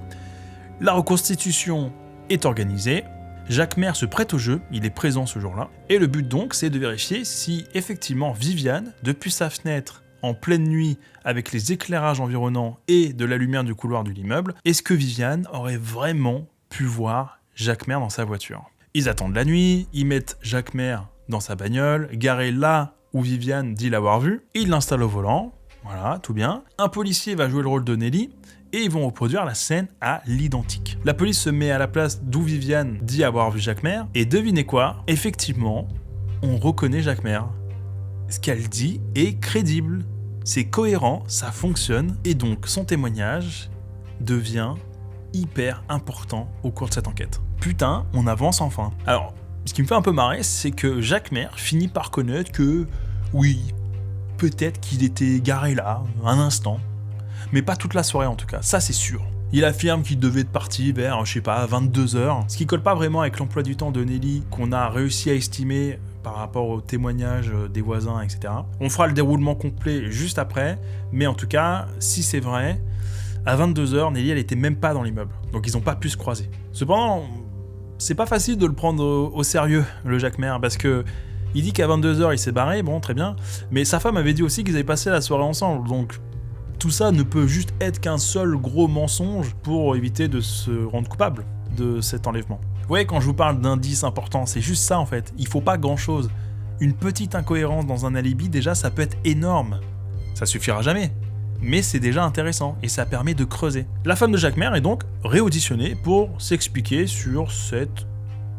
La reconstitution est organisée, Jacquemer se prête au jeu, il est présent ce jour-là, et le but donc, c'est de vérifier si effectivement Viviane, depuis sa fenêtre, en pleine nuit, avec les éclairages environnants et de la lumière du couloir de l'immeuble, est-ce que Viviane aurait vraiment pu voir Jacquemer dans sa voiture? Ils attendent la nuit, ils mettent Jacquemer dans sa bagnole, garé là où Viviane dit l'avoir vu, ils l'installent au volant, voilà, tout bien. Un policier va jouer le rôle de Nelly, et ils vont reproduire la scène à l'identique. La police se met à la place d'où Viviane dit avoir vu Jacquemer, et devinez quoi? Effectivement, on reconnaît Jacquemer. Ce qu'elle dit est crédible. C'est cohérent, ça fonctionne, et donc son témoignage devient hyper important au cours de cette enquête. Putain, on avance enfin. Alors, ce qui me fait un peu marrer, c'est que Jacquemer finit par connaître que, oui, peut-être qu'il était garé là, un instant, mais pas toute la soirée en tout cas, ça c'est sûr. Il affirme qu'il devait être parti vers, je sais pas, 22h, ce qui colle pas vraiment avec l'emploi du temps de Nelly qu'on a réussi à estimer par rapport aux témoignages des voisins, etc. On fera le déroulement complet juste après, mais en tout cas, si c'est vrai, à 22h, Nelly, elle était même pas dans l'immeuble, donc ils ont pas pu se croiser. Cependant, c'est pas facile de le prendre au sérieux, le Jacquemer, parce que il dit qu'à 22h, il s'est barré, bon, très bien, mais sa femme avait dit aussi qu'ils avaient passé la soirée ensemble, donc tout ça ne peut juste être qu'un seul gros mensonge pour éviter de se rendre coupable de cet enlèvement. Vous voyez, quand je vous parle d'indices importants, c'est juste ça en fait. Il faut pas grand chose. Une petite incohérence dans un alibi, déjà, ça peut être énorme. Ça suffira jamais. Mais c'est déjà intéressant et ça permet de creuser. La femme de Jacquemer est donc réauditionnée pour s'expliquer sur cette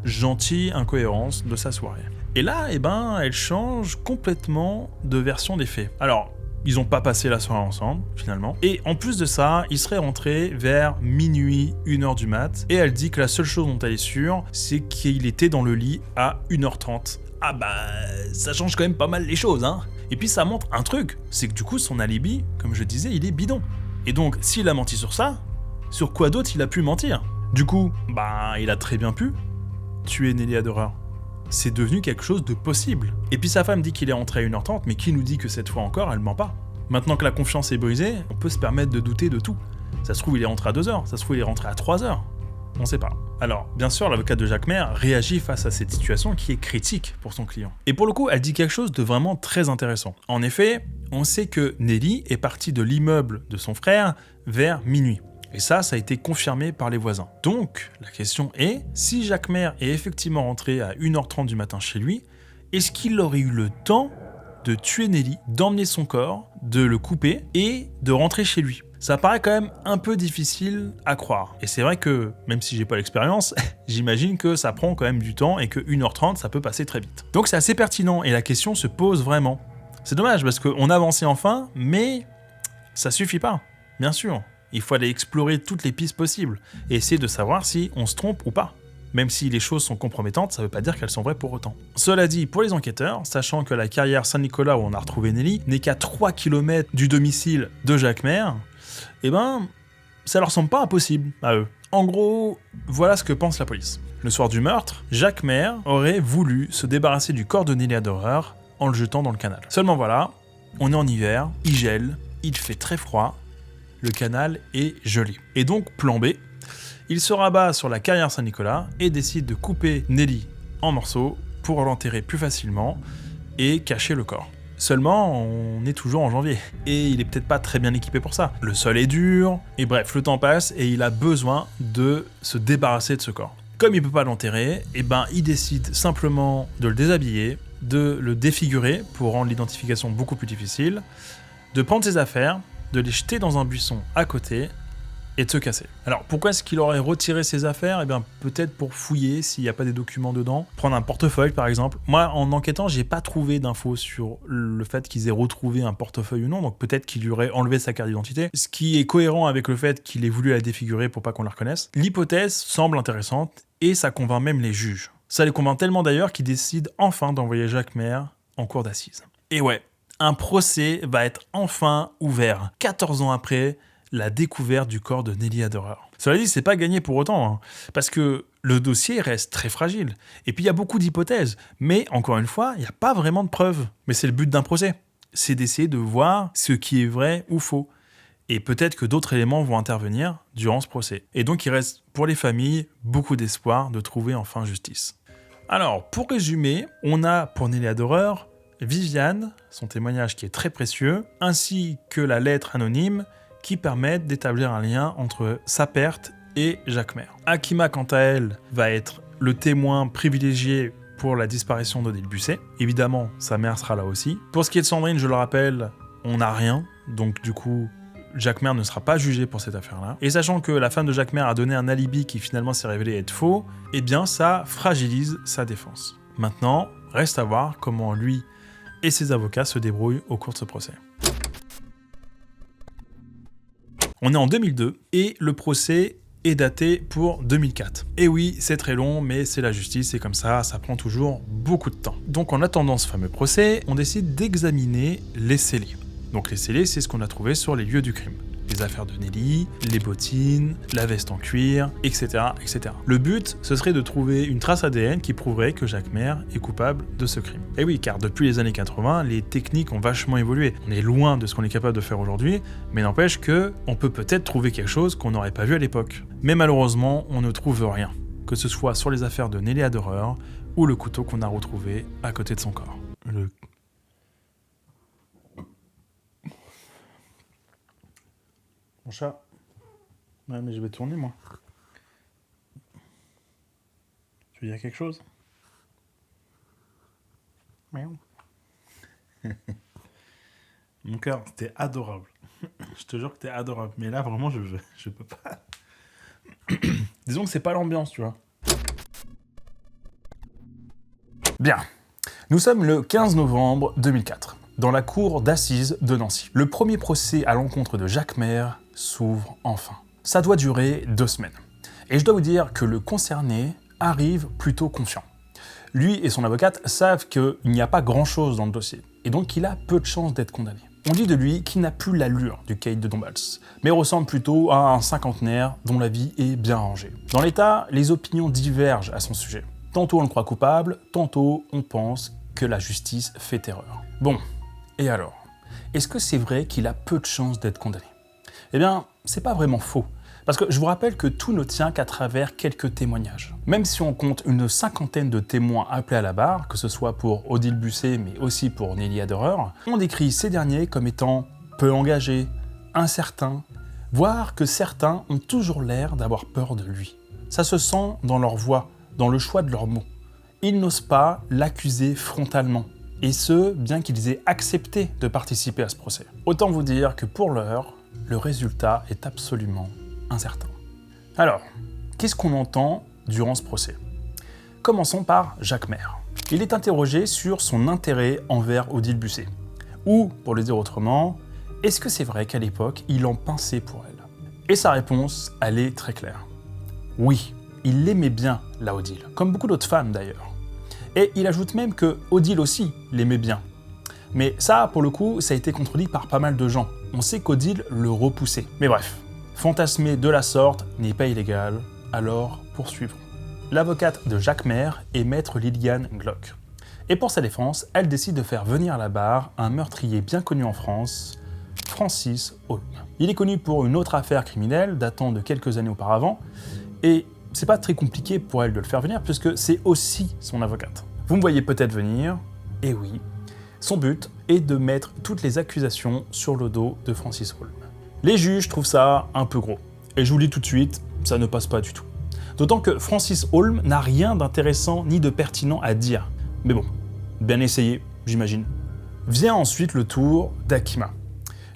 gentille incohérence de sa soirée. Et là, eh ben, elle change complètement de version des faits. Alors, ils n'ont pas passé la soirée ensemble, finalement. Et en plus de ça, ils seraient rentrés vers minuit, 1h du mat. Et elle dit que la seule chose dont elle est sûre, c'est qu'il était dans le lit à 1h30. Ah bah, ça change quand même pas mal les choses, hein. Et puis ça montre un truc, c'est que du coup, son alibi, comme je disais, il est bidon. Et donc, s'il a menti sur ça, sur quoi d'autre il a pu mentir? Du coup, bah, il a très bien pu tuer Nelly Aderer. C'est devenu quelque chose de possible. Et puis sa femme dit qu'il est rentré à 1h30, mais qui nous dit que cette fois encore, elle ment pas? Maintenant que la confiance est brisée, on peut se permettre de douter de tout. Ça se trouve, il est rentré à 2h, ça se trouve, il est rentré à 3h. On sait pas. Alors, bien sûr, l'avocat de Jacquemer réagit face à cette situation qui est critique pour son client. Et pour le coup, elle dit quelque chose de vraiment très intéressant. En effet, on sait que Nelly est partie de l'immeuble de son frère vers minuit. Et ça a été confirmé par les voisins. Donc, la question est, si Jacquemer est effectivement rentré à 1h30 du matin chez lui, est-ce qu'il aurait eu le temps de tuer Nelly, d'emmener son corps, de le couper et de rentrer chez lui? Ça paraît quand même un peu difficile à croire. Et c'est vrai que, même si j'ai pas l'expérience, j'imagine que ça prend quand même du temps et que 1h30, ça peut passer très vite. Donc c'est assez pertinent et la question se pose vraiment. C'est dommage parce qu'on a avancé enfin, mais ça suffit pas, bien sûr. Il faut aller explorer toutes les pistes possibles et essayer de savoir si on se trompe ou pas. Même si les choses sont compromettantes, ça ne veut pas dire qu'elles sont vraies pour autant. Cela dit, pour les enquêteurs, sachant que la carrière Saint-Nicolas où on a retrouvé Nelly n'est qu'à 3 km du domicile de Jacquemer, eh ben, ça leur semble pas impossible à eux. En gros, voilà ce que pense la police. Le soir du meurtre, Jacquemer aurait voulu se débarrasser du corps de Nelly Aderer en le jetant dans le canal. Seulement voilà, on est en hiver, il gèle, il fait très froid, le canal est gelé. Et donc, plan B, il se rabat sur la carrière Saint-Nicolas et décide de couper Nelly en morceaux pour l'enterrer plus facilement et cacher le corps. Seulement, on est toujours en janvier, et il est peut-être pas très bien équipé pour ça. Le sol est dur, et bref, le temps passe, et il a besoin de se débarrasser de ce corps. Comme il peut pas l'enterrer, eh ben, il décide simplement de le déshabiller, de le défigurer pour rendre l'identification beaucoup plus difficile, de prendre ses affaires, de les jeter dans un buisson à côté, et de se casser. Alors pourquoi est-ce qu'il aurait retiré ses affaires? Eh bien peut-être pour fouiller s'il n'y a pas des documents dedans, prendre un portefeuille par exemple. Moi en enquêtant j'ai pas trouvé d'infos sur le fait qu'ils aient retrouvé un portefeuille ou non, donc peut-être qu'il lui aurait enlevé sa carte d'identité, ce qui est cohérent avec le fait qu'il ait voulu la défigurer pour pas qu'on la reconnaisse. L'hypothèse semble intéressante et ça convainc même les juges. Ça les convainc tellement d'ailleurs qu'ils décident enfin d'envoyer Jacquemer en cour d'assises. Et ouais, un procès va être enfin ouvert, 14 ans après la découverte du corps de Nelly Aderer. Cela dit, c'est pas gagné pour autant, hein, parce que le dossier reste très fragile. Et puis il y a beaucoup d'hypothèses, mais encore une fois, il n'y a pas vraiment de preuves. Mais c'est le but d'un procès, c'est d'essayer de voir ce qui est vrai ou faux. Et peut-être que d'autres éléments vont intervenir durant ce procès. Et donc il reste pour les familles beaucoup d'espoir de trouver enfin justice. Alors, pour résumer, on a pour Nelly Aderer Viviane, son témoignage qui est très précieux, ainsi que la lettre anonyme qui permettent d'établir un lien entre sa perte et Jacquemer. Akima, quant à elle, va être le témoin privilégié pour la disparition d'Odile Busset. Évidemment, sa mère sera là aussi. Pour ce qui est de Sandrine, je le rappelle, on n'a rien, donc du coup, Jacquemer ne sera pas jugé pour cette affaire-là. Et sachant que la femme de Jacquemer a donné un alibi qui finalement s'est révélé être faux, eh bien ça fragilise sa défense. Maintenant, reste à voir comment lui et ses avocats se débrouillent au cours de ce procès. On est en 2002 et le procès est daté pour 2004. Et oui, c'est très long, mais c'est la justice, c'est comme ça prend toujours beaucoup de temps. Donc en attendant ce fameux procès, on décide d'examiner les scellés. Donc les scellés, c'est ce qu'on a trouvé sur les lieux du crime. Les affaires de Nelly, les bottines, la veste en cuir, etc., etc. Le but, ce serait de trouver une trace ADN qui prouverait que Jacquemer est coupable de ce crime. Et oui, car depuis les années 80, les techniques ont vachement évolué. On est loin de ce qu'on est capable de faire aujourd'hui, mais n'empêche que on peut peut-être trouver quelque chose qu'on n'aurait pas vu à l'époque. Mais malheureusement, on ne trouve rien, que ce soit sur les affaires de Nelly Aderer ou le couteau qu'on a retrouvé à côté de son corps. Mon chat. Ouais, mais je vais tourner, moi. Tu veux dire quelque chose? Miaou. Mon cœur, c'était adorable. Je te jure que t'es adorable. Mais là, vraiment, je peux pas. Disons que c'est pas l'ambiance, tu vois. Bien. Nous sommes le 15 novembre 2004, dans la cour d'assises de Nancy. Le premier procès à l'encontre de Jacquemer s'ouvre enfin. Ça doit durer 2 semaines. Et je dois vous dire que le concerné arrive plutôt confiant. Lui et son avocate savent qu'il n'y a pas grand-chose dans le dossier, et donc il a peu de chances d'être condamné. On dit de lui qu'il n'a plus l'allure du caïd de Dombasle, mais ressemble plutôt à un cinquantenaire dont la vie est bien rangée. Dans l'État, les opinions divergent à son sujet. Tantôt on le croit coupable, tantôt on pense que la justice fait erreur. Bon, et alors? Est-ce que c'est vrai qu'il a peu de chances d'être condamné? Eh bien, c'est pas vraiment faux. Parce que je vous rappelle que tout ne tient qu'à travers quelques témoignages. Même si on compte une 50aine de témoins appelés à la barre, que ce soit pour Odile Busset, mais aussi pour Nelly Aderer, on décrit ces derniers comme étant peu engagés, incertains, voire que certains ont toujours l'air d'avoir peur de lui. Ça se sent dans leur voix, dans le choix de leurs mots. Ils n'osent pas l'accuser frontalement. Et ce, bien qu'ils aient accepté de participer à ce procès. Autant vous dire que pour l'heure, le résultat est absolument incertain. Alors, qu'est-ce qu'on entend durant ce procès? Commençons par Jacquemer. Il est interrogé sur son intérêt envers Odile Busset. Ou, pour le dire autrement, est-ce que c'est vrai qu'à l'époque, il en pinçait pour elle? Et sa réponse, elle est très claire. Oui, il l'aimait bien, la Odile, comme beaucoup d'autres femmes d'ailleurs. Et il ajoute même que Odile aussi l'aimait bien. Mais ça, pour le coup, ça a été contredit par pas mal de gens. On sait qu'Odile le repoussait. Mais bref, fantasmer de la sorte n'est pas illégal, alors poursuivons. L'avocate de Jacquemer est maître Liliane Glock. Et pour sa défense, elle décide de faire venir à la barre un meurtrier bien connu en France, Francis Holm. Il est connu pour une autre affaire criminelle datant de quelques années auparavant, et c'est pas très compliqué pour elle de le faire venir puisque c'est aussi son avocate. Vous me voyez peut-être venir, et oui, son but est de mettre toutes les accusations sur le dos de Francis Holm. Les juges trouvent ça un peu gros, et je vous le dis tout de suite, ça ne passe pas du tout. D'autant que Francis Holm n'a rien d'intéressant ni de pertinent à dire. Mais bon, bien essayé, j'imagine. Vient ensuite le tour d'Akima.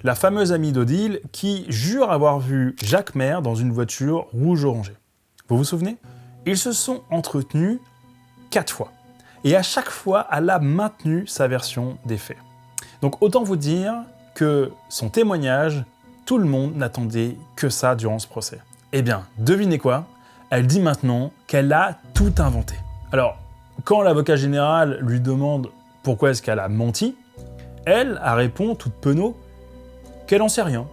la fameuse amie d'Odile qui jure avoir vu Jacquemer dans une voiture rouge-orangée. Vous vous souvenez? Ils se sont entretenus 4 fois. Et à chaque fois, elle a maintenu sa version des faits. Donc autant vous dire que son témoignage, tout le monde n'attendait que ça durant ce procès. Eh bien, devinez quoi? Elle dit maintenant qu'elle a tout inventé. Alors, quand l'avocat général lui demande pourquoi est-ce qu'elle a menti, elle répond toute penaud qu'elle en sait rien,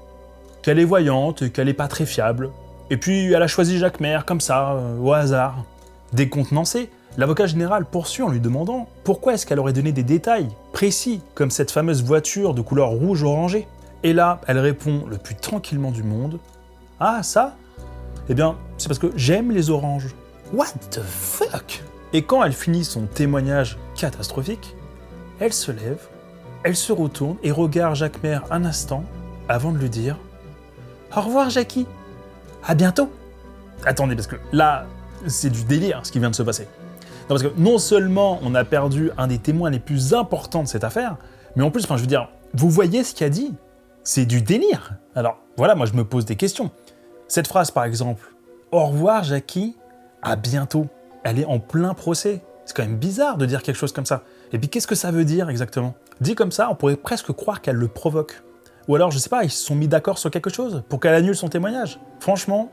qu'elle est voyante, qu'elle n'est pas très fiable. Et puis elle a choisi Jacquemer comme ça, au hasard. Décontenancée, l'avocat général poursuit en lui demandant pourquoi est-ce qu'elle aurait donné des détails précis, comme cette fameuse voiture de couleur rouge-orangée. Et là, elle répond le plus tranquillement du monde « Ah, ça? Eh bien, c'est parce que j'aime les oranges. » What the fuck? Et quand elle finit son témoignage catastrophique, elle se lève, elle se retourne et regarde Jacquemer un instant avant de lui dire « Au revoir, Jackie. À bientôt. » Attendez, parce que là, c'est du délire ce qui vient de se passer. Non, parce que non seulement on a perdu un des témoins les plus importants de cette affaire, mais en plus, je veux dire, vous voyez ce qu'il a dit? C'est du délire. Alors voilà, moi je me pose des questions. Cette phrase par exemple, « Au revoir Jackie, à bientôt », elle est en plein procès. C'est quand même bizarre de dire quelque chose comme ça. Et puis qu'est-ce que ça veut dire exactement? Dit comme ça, on pourrait presque croire qu'elle le provoque. Ou alors, je sais pas, ils se sont mis d'accord sur quelque chose pour qu'elle annule son témoignage. Franchement,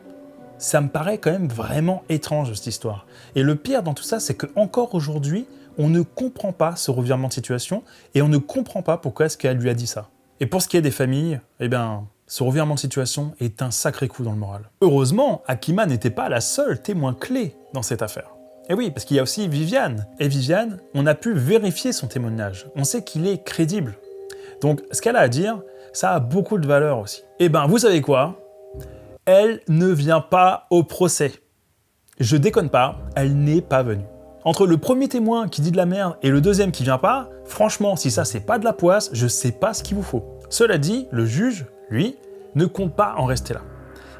ça me paraît quand même vraiment étrange cette histoire. Et le pire dans tout ça, c'est qu'encore aujourd'hui, on ne comprend pas ce revirement de situation et on ne comprend pas pourquoi est-ce qu'elle lui a dit ça. Et pour ce qui est des familles, eh bien, ce revirement de situation est un sacré coup dans le moral. Heureusement, Akima n'était pas la seule témoin clé dans cette affaire. Et oui, parce qu'il y a aussi Viviane. Et Viviane, on a pu vérifier son témoignage. On sait qu'il est crédible. Donc, ce qu'elle a à dire, ça a beaucoup de valeur aussi. Eh ben, vous savez quoi? Elle ne vient pas au procès. Je déconne pas, elle n'est pas venue. Entre le premier témoin qui dit de la merde et le deuxième qui vient pas, franchement, si ça c'est pas de la poisse, je sais pas ce qu'il vous faut. Cela dit, le juge, lui, ne compte pas en rester là.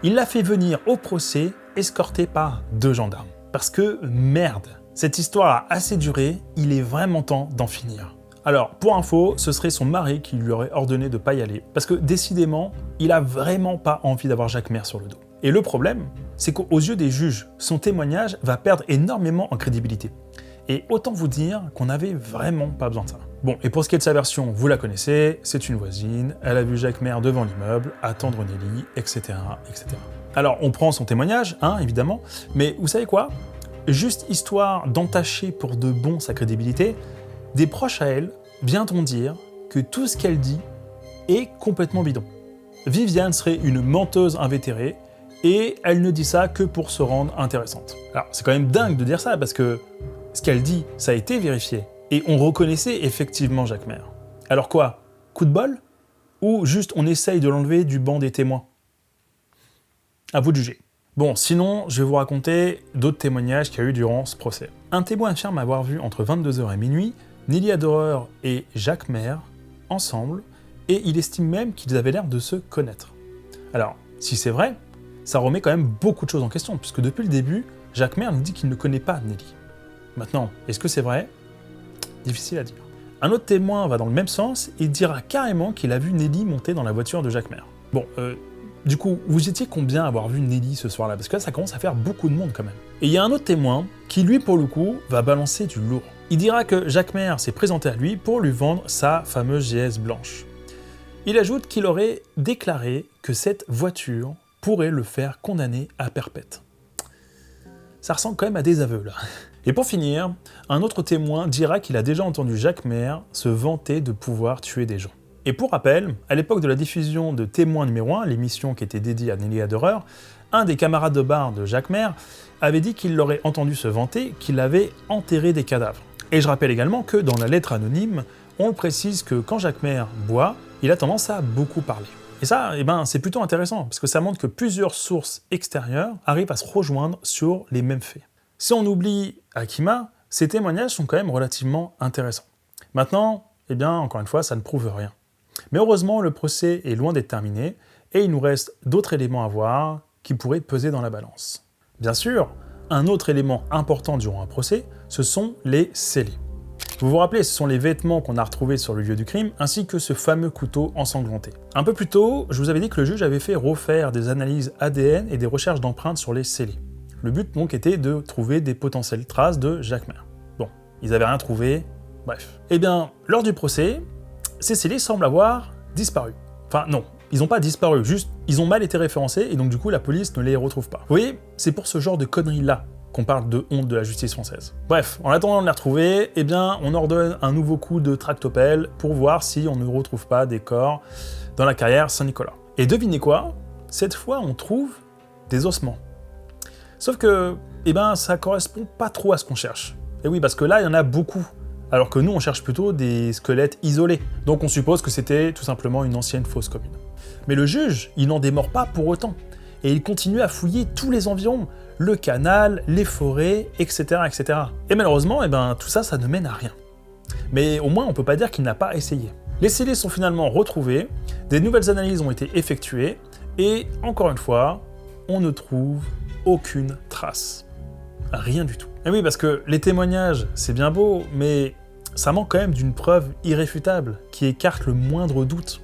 Il l'a fait venir au procès, escorté par 2 gendarmes. Parce que, merde, cette histoire a assez duré, il est vraiment temps d'en finir. Alors, pour info, ce serait son mari qui lui aurait ordonné de pas y aller, parce que décidément, il a vraiment pas envie d'avoir Jacquemer sur le dos. Et le problème, c'est qu'aux yeux des juges, son témoignage va perdre énormément en crédibilité. Et autant vous dire qu'on n'avait vraiment pas besoin de ça. Bon, et pour ce qui est de sa version, vous la connaissez, c'est une voisine, elle a vu Jacquemer devant l'immeuble, attendre Nelly, etc., etc. Alors, on prend son témoignage, hein, évidemment, mais vous savez quoi? Juste histoire d'entacher pour de bon sa crédibilité, des proches à elle viendront dire que tout ce qu'elle dit est complètement bidon. Viviane serait une menteuse invétérée, et elle ne dit ça que pour se rendre intéressante. Alors, c'est quand même dingue de dire ça, parce que ce qu'elle dit, ça a été vérifié, et on reconnaissait effectivement Jacquemer. Alors quoi? Coup de bol? Ou juste on essaye de l'enlever du banc des témoins? À vous de juger. Bon, sinon, je vais vous raconter d'autres témoignages qu'il y a eu durant ce procès. Un témoin affirme avoir vu entre 22h et minuit Nelly Adorer et Jacquemer ensemble, et il estime même qu'ils avaient l'air de se connaître. Alors, si c'est vrai, ça remet quand même beaucoup de choses en question, puisque depuis le début, Jacquemer nous dit qu'il ne connaît pas Nelly. Maintenant, est-ce que c'est vrai? Difficile à dire. Un autre témoin va dans le même sens et dira carrément qu'il a vu Nelly monter dans la voiture de Jacquemer. Bon, du coup, vous étiez combien à avoir vu Nelly ce soir-là? Parce que là, ça commence à faire beaucoup de monde quand même. Et il y a un autre témoin qui, lui, pour le coup, va balancer du lourd. Il dira que Jacquemer s'est présenté à lui pour lui vendre sa fameuse GS blanche. Il ajoute qu'il aurait déclaré que cette voiture pourrait le faire condamner à perpète. Ça ressemble quand même à des aveux, là. Et pour finir, un autre témoin dira qu'il a déjà entendu Jacquemer se vanter de pouvoir tuer des gens. Et pour rappel, à l'époque de la diffusion de Témoin numéro 1, l'émission qui était dédiée à Nelly Adorer, un des camarades de bar de Jacquemer avait dit qu'il l'aurait entendu se vanter qu'il avait enterré des cadavres. Et je rappelle également que dans la lettre anonyme, on précise que quand Jacquemer boit, il a tendance à beaucoup parler. Et ça, c'est plutôt intéressant, parce que ça montre que plusieurs sources extérieures arrivent à se rejoindre sur les mêmes faits. Si on oublie Akima, ces témoignages sont quand même relativement intéressants. Maintenant, encore une fois, ça ne prouve rien. Mais heureusement, le procès est loin d'être terminé, et il nous reste d'autres éléments à voir qui pourraient peser dans la balance. Bien sûr, un autre élément important durant un procès, ce sont les scellés. Vous vous rappelez, ce sont les vêtements qu'on a retrouvés sur le lieu du crime, ainsi que ce fameux couteau ensanglanté. Un peu plus tôt, je vous avais dit que le juge avait fait refaire des analyses ADN et des recherches d'empreintes sur les scellés. Le but donc était de trouver des potentielles traces de Jacques Maire. Bon, ils n'avaient rien trouvé, bref. Eh bien, lors du procès, ces scellés semblent avoir disparu. Enfin non, ils n'ont pas disparu, juste ils ont mal été référencés et donc du coup la police ne les retrouve pas. Vous voyez, c'est pour ce genre de conneries-là qu'on parle de honte de la justice française. Bref, en attendant de les retrouver, eh bien, on ordonne un nouveau coup de tractopelle pour voir si on ne retrouve pas des corps dans la carrière Saint-Nicolas. Et devinez quoi? Cette fois, on trouve des ossements. Sauf que, eh ben, ça correspond pas trop à ce qu'on cherche. Et oui, parce que là, il y en a beaucoup. Alors que nous, on cherche plutôt des squelettes isolés. Donc on suppose que c'était tout simplement une ancienne fosse commune. Mais le juge, il n'en démord pas pour autant. Et il continue à fouiller tous les environs, le canal, les forêts, etc. etc. Et malheureusement, eh ben, tout ça, ça ne mène à rien. Mais au moins, on peut pas dire qu'il n'a pas essayé. Les scellés sont finalement retrouvés, des nouvelles analyses ont été effectuées, et encore une fois, on ne trouve aucune trace. Rien du tout. Et oui, parce que les témoignages, c'est bien beau, mais ça manque quand même d'une preuve irréfutable qui écarte le moindre doute.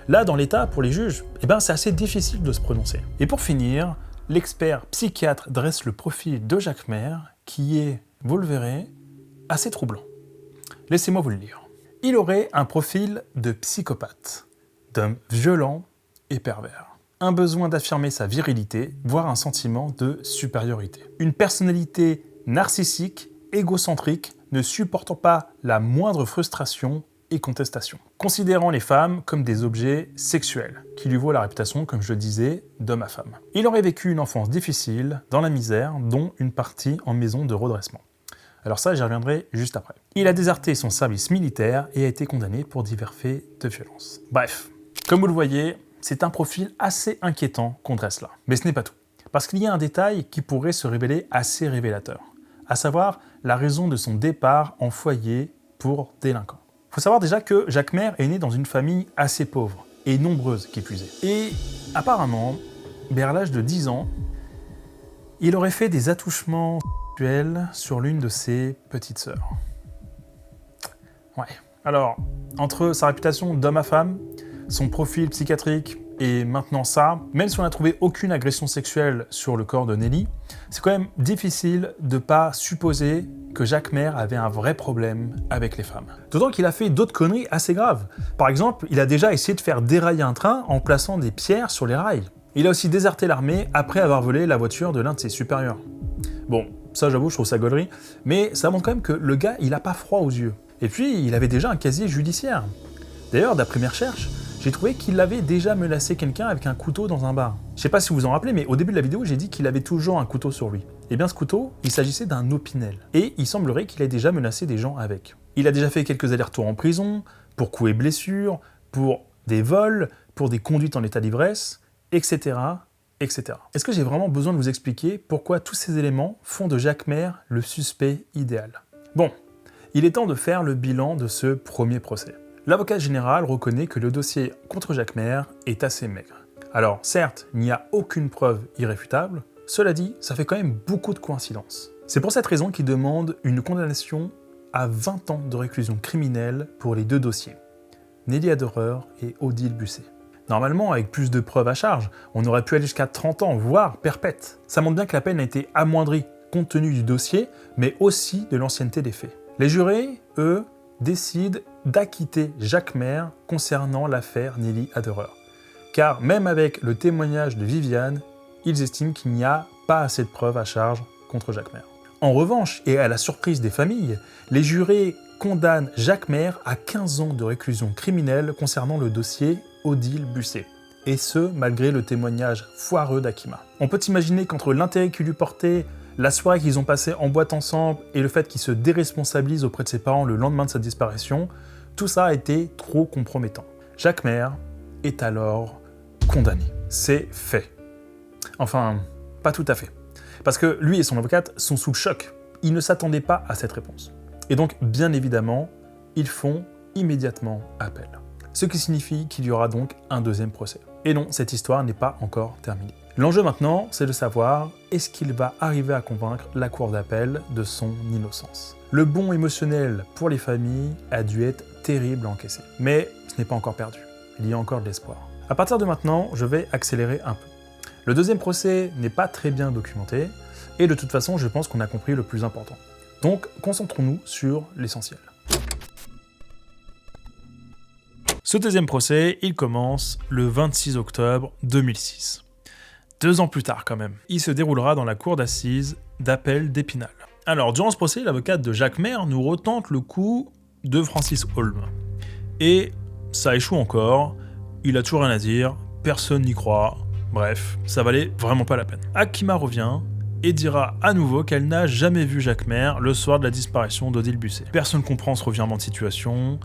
Là, dans l'état, pour les juges, eh ben, c'est assez difficile de se prononcer. Et pour finir, l'expert psychiatre dresse le profil de Jacques Maire, qui est, vous le verrez, assez troublant. Laissez-moi vous le lire. Il aurait un profil de psychopathe, d'homme violent et pervers. Un besoin d'affirmer sa virilité, voire un sentiment de supériorité. Une personnalité narcissique, égocentrique, ne supportant pas la moindre frustration et contestation. Considérant les femmes comme des objets sexuels, qui lui vaut la réputation, comme je le disais, d'homme à femme. Il aurait vécu une enfance difficile, dans la misère, dont une partie en maison de redressement. Alors ça, j'y reviendrai juste après. Il a déserté son service militaire et a été condamné pour divers faits de violence. Bref, comme vous le voyez, c'est un profil assez inquiétant qu'on dresse là. Mais ce n'est pas tout. Parce qu'il y a un détail qui pourrait se révéler assez révélateur, à savoir la raison de son départ en foyer pour délinquant. Il faut savoir déjà que Jacques Maire est né dans une famille assez pauvre, et nombreuse qui plus est. Et apparemment, vers l'âge de 10 ans, il aurait fait des attouchements sexuels sur l'une de ses petites sœurs. Ouais. Alors, entre sa réputation d'homme à femme, son profil psychiatrique et maintenant ça, même si on n'a trouvé aucune agression sexuelle sur le corps de Nelly, c'est quand même difficile de ne pas supposer que Jacques Maire avait un vrai problème avec les femmes. D'autant qu'il a fait d'autres conneries assez graves. Par exemple, il a déjà essayé de faire dérailler un train en plaçant des pierres sur les rails. Il a aussi déserté l'armée après avoir volé la voiture de l'un de ses supérieurs. Bon, ça j'avoue, je trouve ça gaulerie, mais ça montre quand même que le gars, il a pas froid aux yeux. Et puis, il avait déjà un casier judiciaire. D'ailleurs, d'après mes recherches, j'ai trouvé qu'il avait déjà menacé quelqu'un avec un couteau dans un bar. Je sais pas si vous vous en rappelez, mais au début de la vidéo, j'ai dit qu'il avait toujours un couteau sur lui. Et bien ce couteau, il s'agissait d'un Opinel. Et il semblerait qu'il ait déjà menacé des gens avec. Il a déjà fait quelques allers-retours en prison, pour coups et blessures, pour des vols, pour des conduites en état d'ivresse, etc., etc. Est-ce que j'ai vraiment besoin de vous expliquer pourquoi tous ces éléments font de Jacques Maire le suspect idéal? Bon, il est temps de faire le bilan de ce premier procès. L'avocat général reconnaît que le dossier contre Jacques Maire est assez maigre. Alors certes, il n'y a aucune preuve irréfutable, cela dit, ça fait quand même beaucoup de coïncidences. C'est pour cette raison qu'il demande une condamnation à 20 ans de réclusion criminelle pour les deux dossiers, Nelly Aderer et Odile Busset. Normalement, avec plus de preuves à charge, on aurait pu aller jusqu'à 30 ans, voire perpète. Ça montre bien que la peine a été amoindrie, compte tenu du dossier, mais aussi de l'ancienneté des faits. Les jurés, eux, décident d'acquitter Jacques Maire concernant l'affaire Nelly Aderer. Car même avec le témoignage de Viviane, ils estiment qu'il n'y a pas assez de preuves à charge contre Jacques Maire. En revanche, et à la surprise des familles, les jurés condamnent Jacques Maire à 15 ans de réclusion criminelle concernant le dossier Odile Busset. Et ce, malgré le témoignage foireux d'Akima. On peut imaginer qu'entre l'intérêt qu'il lui portait, la soirée qu'ils ont passée en boîte ensemble et le fait qu'il se déresponsabilise auprès de ses parents le lendemain de sa disparition, tout ça a été trop compromettant. Jacques Maire est alors condamné. C'est fait. Enfin, pas tout à fait. Parce que lui et son avocate sont sous le choc. Ils ne s'attendaient pas à cette réponse. Et donc, bien évidemment, ils font immédiatement appel. Ce qui signifie qu'il y aura donc un deuxième procès. Et non, cette histoire n'est pas encore terminée. L'enjeu maintenant, c'est de savoir est-ce qu'il va arriver à convaincre la cour d'appel de son innocence. Le bond émotionnel pour les familles a dû être terrible à encaisser. Mais ce n'est pas encore perdu, il y a encore de l'espoir. À partir de maintenant, je vais accélérer un peu. Le deuxième procès n'est pas très bien documenté, et de toute façon, je pense qu'on a compris le plus important. Donc, concentrons-nous sur l'essentiel. Ce deuxième procès, il commence le 26 octobre 2006. 2 ans plus tard quand même. Il se déroulera dans la cour d'assises d'appel d'Épinal. Alors, durant ce procès, l'avocate de Jacques Maire nous retente le coup de Francis Holm. Et ça échoue encore, il a toujours rien à dire, personne n'y croit, bref, ça valait vraiment pas la peine. Akima revient et dira à nouveau qu'elle n'a jamais vu Jacques Maire le soir de la disparition d'Odile Busset. Personne ne comprend ce revirement de situation,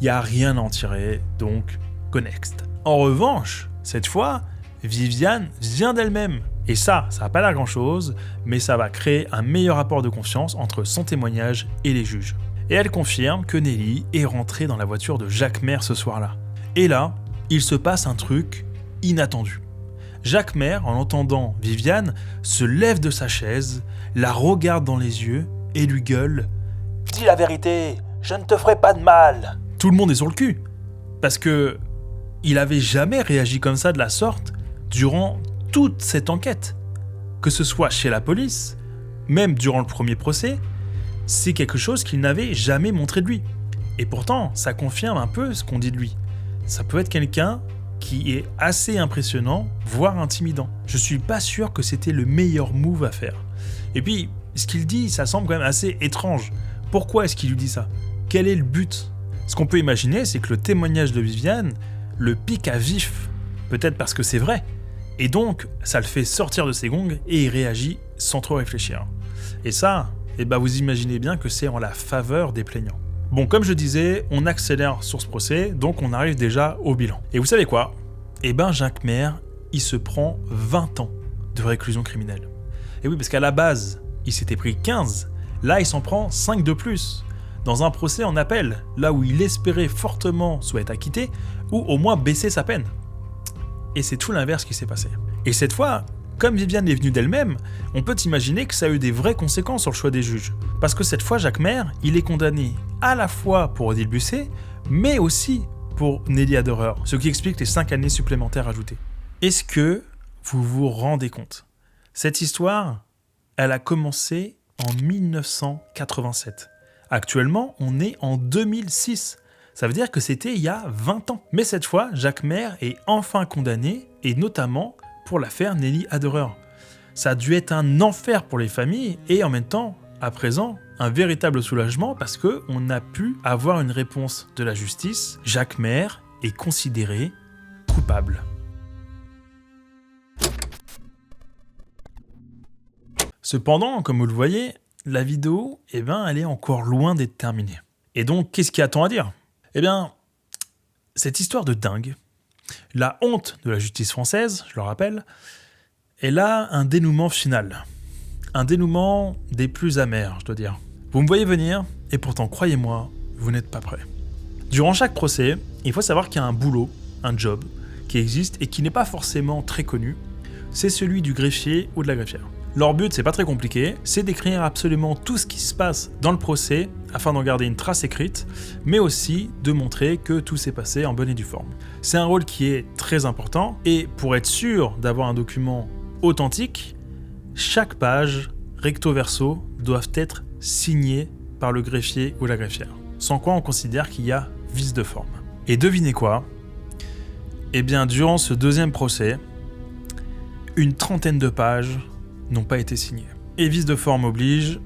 il n'y a rien à en tirer, donc connexte. En revanche, cette fois, Viviane vient d'elle-même. Et ça n'a pas l'air grand-chose, mais ça va créer un meilleur rapport de confiance entre son témoignage et les juges. Et elle confirme que Nelly est rentrée dans la voiture de Jacques Maire ce soir-là. Et là, il se passe un truc inattendu. Jacques Maire, en entendant Viviane, se lève de sa chaise, la regarde dans les yeux et lui gueule « Dis la vérité, je ne te ferai pas de mal !» Tout le monde est sur le cul, parce que il avait jamais réagi comme ça de la sorte durant toute cette enquête. Que ce soit chez la police, même durant le premier procès, c'est quelque chose qu'il n'avait jamais montré de lui. Et pourtant, ça confirme un peu ce qu'on dit de lui. Ça peut être quelqu'un qui est assez impressionnant, voire intimidant. Je suis pas sûr que c'était le meilleur move à faire. Et puis, ce qu'il dit, ça semble quand même assez étrange. Pourquoi est-ce qu'il lui dit ça ? Quel est le but ? Ce qu'on peut imaginer, c'est que le témoignage de Viviane le pique à vif. Peut-être parce que c'est vrai. Et donc, ça le fait sortir de ses gonds et il réagit sans trop réfléchir. Et ça, vous imaginez bien que c'est en la faveur des plaignants. Bon, comme je disais, on accélère sur ce procès, donc on arrive déjà au bilan. Et vous savez quoi ? Jacques Maire, il se prend 20 ans de réclusion criminelle. Et oui, parce qu'à la base, il s'était pris 15, là il s'en prend 5 de plus. Dans un procès en appel, là où il espérait fortement soit être acquitté, ou au moins baisser sa peine. Et c'est tout l'inverse qui s'est passé. Et cette fois, comme Viviane est venue d'elle-même, on peut imaginer que ça a eu des vraies conséquences sur le choix des juges. Parce que cette fois, Jacques Maire, il est condamné à la fois pour Odile Busset, mais aussi pour Nelly Aderer, ce qui explique les 5 années supplémentaires ajoutées. Est-ce que vous vous rendez compte ? Cette histoire, elle a commencé en 1987. Actuellement, on est en 2006. Ça veut dire que c'était il y a 20 ans. Mais cette fois, Jacques Maire est enfin condamné, et notamment pour l'affaire Nelly Aderer. Ça a dû être un enfer pour les familles, et en même temps, à présent, un véritable soulagement parce qu'on a pu avoir une réponse de la justice. Jacques Maire est considéré coupable. Cependant, comme vous le voyez, la vidéo, elle est encore loin d'être terminée. Et donc, qu'est-ce qu'il y a tant à dire ? Cette histoire de dingue, la honte de la justice française, je le rappelle, elle a un dénouement final. Un dénouement des plus amers, je dois dire. Vous me voyez venir, et pourtant, croyez-moi, vous n'êtes pas prêts. Durant chaque procès, il faut savoir qu'il y a un boulot, un job, qui existe et qui n'est pas forcément très connu. C'est celui du greffier ou de la greffière. Leur but, c'est pas très compliqué, c'est d'écrire absolument tout ce qui se passe dans le procès afin d'en garder une trace écrite, mais aussi de montrer que tout s'est passé en bonne et due forme. C'est un rôle qui est très important, et pour être sûr d'avoir un document authentique, chaque page, recto verso, doivent être signées par le greffier ou la greffière. Sans quoi on considère qu'il y a vice de forme. Et devinez quoi ? Durant ce deuxième procès, une 30aine de pages n'ont pas été signées. Et vice de forme oblige,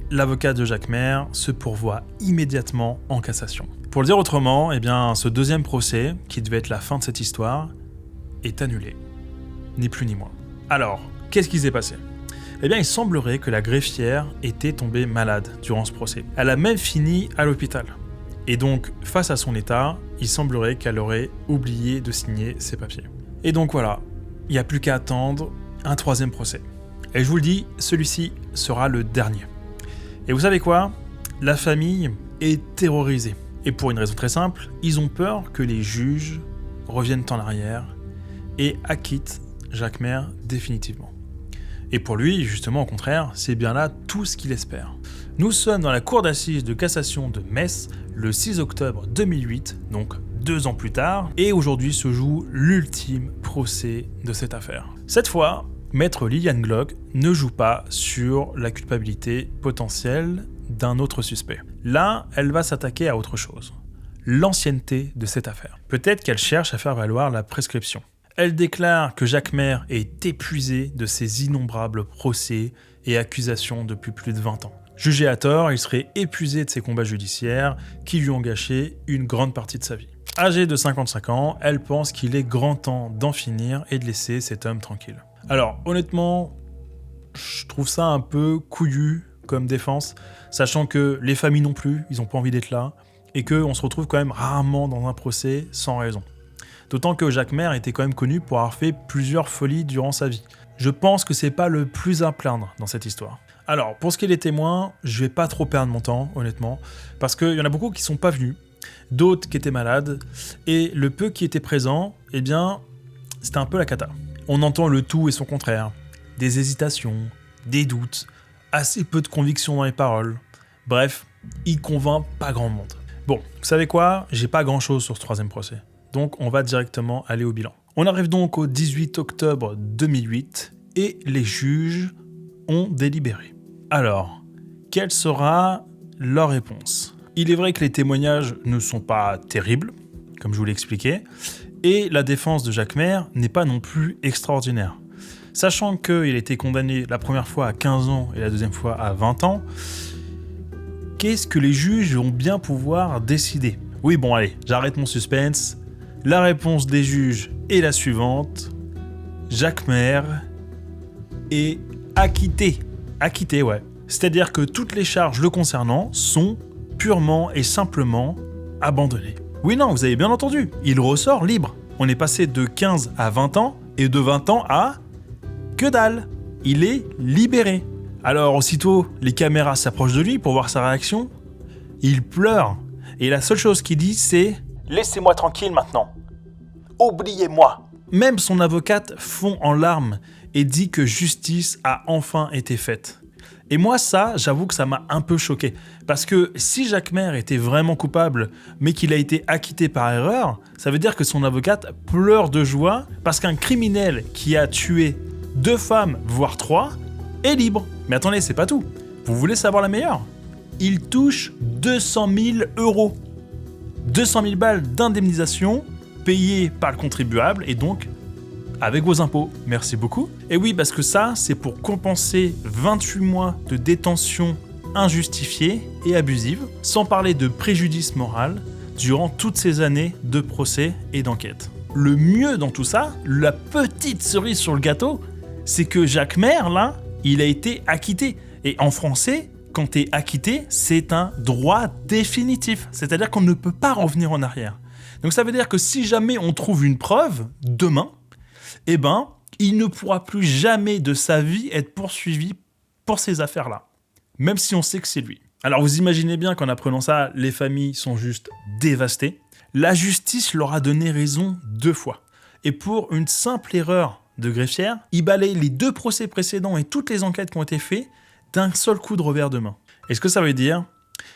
l'avocat de Jacques Maire se pourvoit immédiatement en cassation. Pour le dire autrement, ce deuxième procès, qui devait être la fin de cette histoire, est annulé. Ni plus ni moins. Alors, qu'est-ce qui s'est passé ? Il semblerait que la greffière était tombée malade durant ce procès. Elle a même fini à l'hôpital. Et donc, face à son état, il semblerait qu'elle aurait oublié de signer ses papiers. Et donc voilà, il n'y a plus qu'à attendre un 3e procès. Et je vous le dis, celui-ci sera le dernier. Et vous savez quoi ? La famille est terrorisée. Et pour une raison très simple, ils ont peur que les juges reviennent en arrière et acquittent Jacques Maire définitivement. Et pour lui, justement, au contraire, c'est bien là tout ce qu'il espère. Nous sommes dans la cour d'assises de cassation de Metz, le 6 octobre 2008, donc 2 ans plus tard, et aujourd'hui se joue l'ultime procès de cette affaire. Cette fois, maître Liliane Glock ne joue pas sur la culpabilité potentielle d'un autre suspect. Là, elle va s'attaquer à autre chose, l'ancienneté de cette affaire. Peut-être qu'elle cherche à faire valoir la prescription. Elle déclare que Jacques Maire est épuisé de ses innombrables procès et accusations depuis plus de 20 ans. Jugé à tort, il serait épuisé de ses combats judiciaires qui lui ont gâché une grande partie de sa vie. Âgée de 55 ans, elle pense qu'il est grand temps d'en finir et de laisser cet homme tranquille. Alors honnêtement, je trouve ça un peu couillu comme défense, sachant que les familles non plus, ils n'ont pas envie d'être là, et qu'on se retrouve quand même rarement dans un procès sans raison. D'autant que Jacques Maire était quand même connu pour avoir fait plusieurs folies durant sa vie. Je pense que c'est pas le plus à plaindre dans cette histoire. Alors, pour ce qui est des témoins, je vais pas trop perdre mon temps, honnêtement, parce qu'il y en a beaucoup qui sont pas venus, d'autres qui étaient malades, et le peu qui étaient présents, eh bien, c'était un peu la cata. On entend le tout et son contraire, des hésitations, des doutes, assez peu de conviction dans les paroles. Bref, il convainc pas grand monde. Bon, vous savez quoi ? J'ai pas grand-chose sur ce 3e procès. Donc on va directement aller au bilan. On arrive donc au 18 octobre 2008 et les juges ont délibéré. Alors, quelle sera leur réponse ? Il est vrai que les témoignages ne sont pas terribles, comme je vous l'ai expliqué, et la défense de Jacques Maire n'est pas non plus extraordinaire. Sachant qu'il a été condamné la première fois à 15 ans et la deuxième fois à 20 ans, qu'est-ce que les juges vont bien pouvoir décider ? Oui, bon allez, j'arrête mon suspense. La réponse des juges est la suivante. Jacques Maire est acquitté. Acquitté, ouais. C'est-à-dire que toutes les charges le concernant sont purement et simplement abandonnées. Oui, non, vous avez bien entendu, il ressort libre. On est passé de 15 à 20 ans et de 20 ans à... que dalle. Il est libéré. Alors aussitôt, les caméras s'approchent de lui pour voir sa réaction. Il pleure. Et la seule chose qu'il dit, c'est... Laissez-moi tranquille maintenant. Oubliez-moi. Même son avocate fond en larmes et dit que justice a enfin été faite. Et moi ça, j'avoue que ça m'a un peu choqué. Parce que si Jacques Maire était vraiment coupable, mais qu'il a été acquitté par erreur, ça veut dire que son avocate pleure de joie parce qu'un criminel qui a tué 2 femmes, voire 3, est libre. Mais attendez, c'est pas tout. Vous voulez savoir la meilleure ? Il touche 200 000 €. 200 000 balles d'indemnisation payées par le contribuable et donc avec vos impôts. Merci beaucoup. Et oui, parce que ça, c'est pour compenser 28 mois de détention injustifiée et abusive, sans parler de préjudice moral durant toutes ces années de procès et d'enquête. Le mieux dans tout ça, la petite cerise sur le gâteau, c'est que Jacques Maire, là, il a été acquitté. Et en français, quand t'es acquitté, c'est un droit définitif. C'est-à-dire qu'on ne peut pas revenir en arrière. Donc ça veut dire que si jamais on trouve une preuve, demain, eh ben, il ne pourra plus jamais de sa vie être poursuivi pour ces affaires-là. Même si on sait que c'est lui. Alors vous imaginez bien qu'en apprenant ça, les familles sont juste dévastées. La justice leur a donné raison 2 fois. Et pour une simple erreur de greffière, il balaye les 2 procès précédents et toutes les enquêtes qui ont été faites d'un seul coup de revers de main. Et ce que ça veut dire,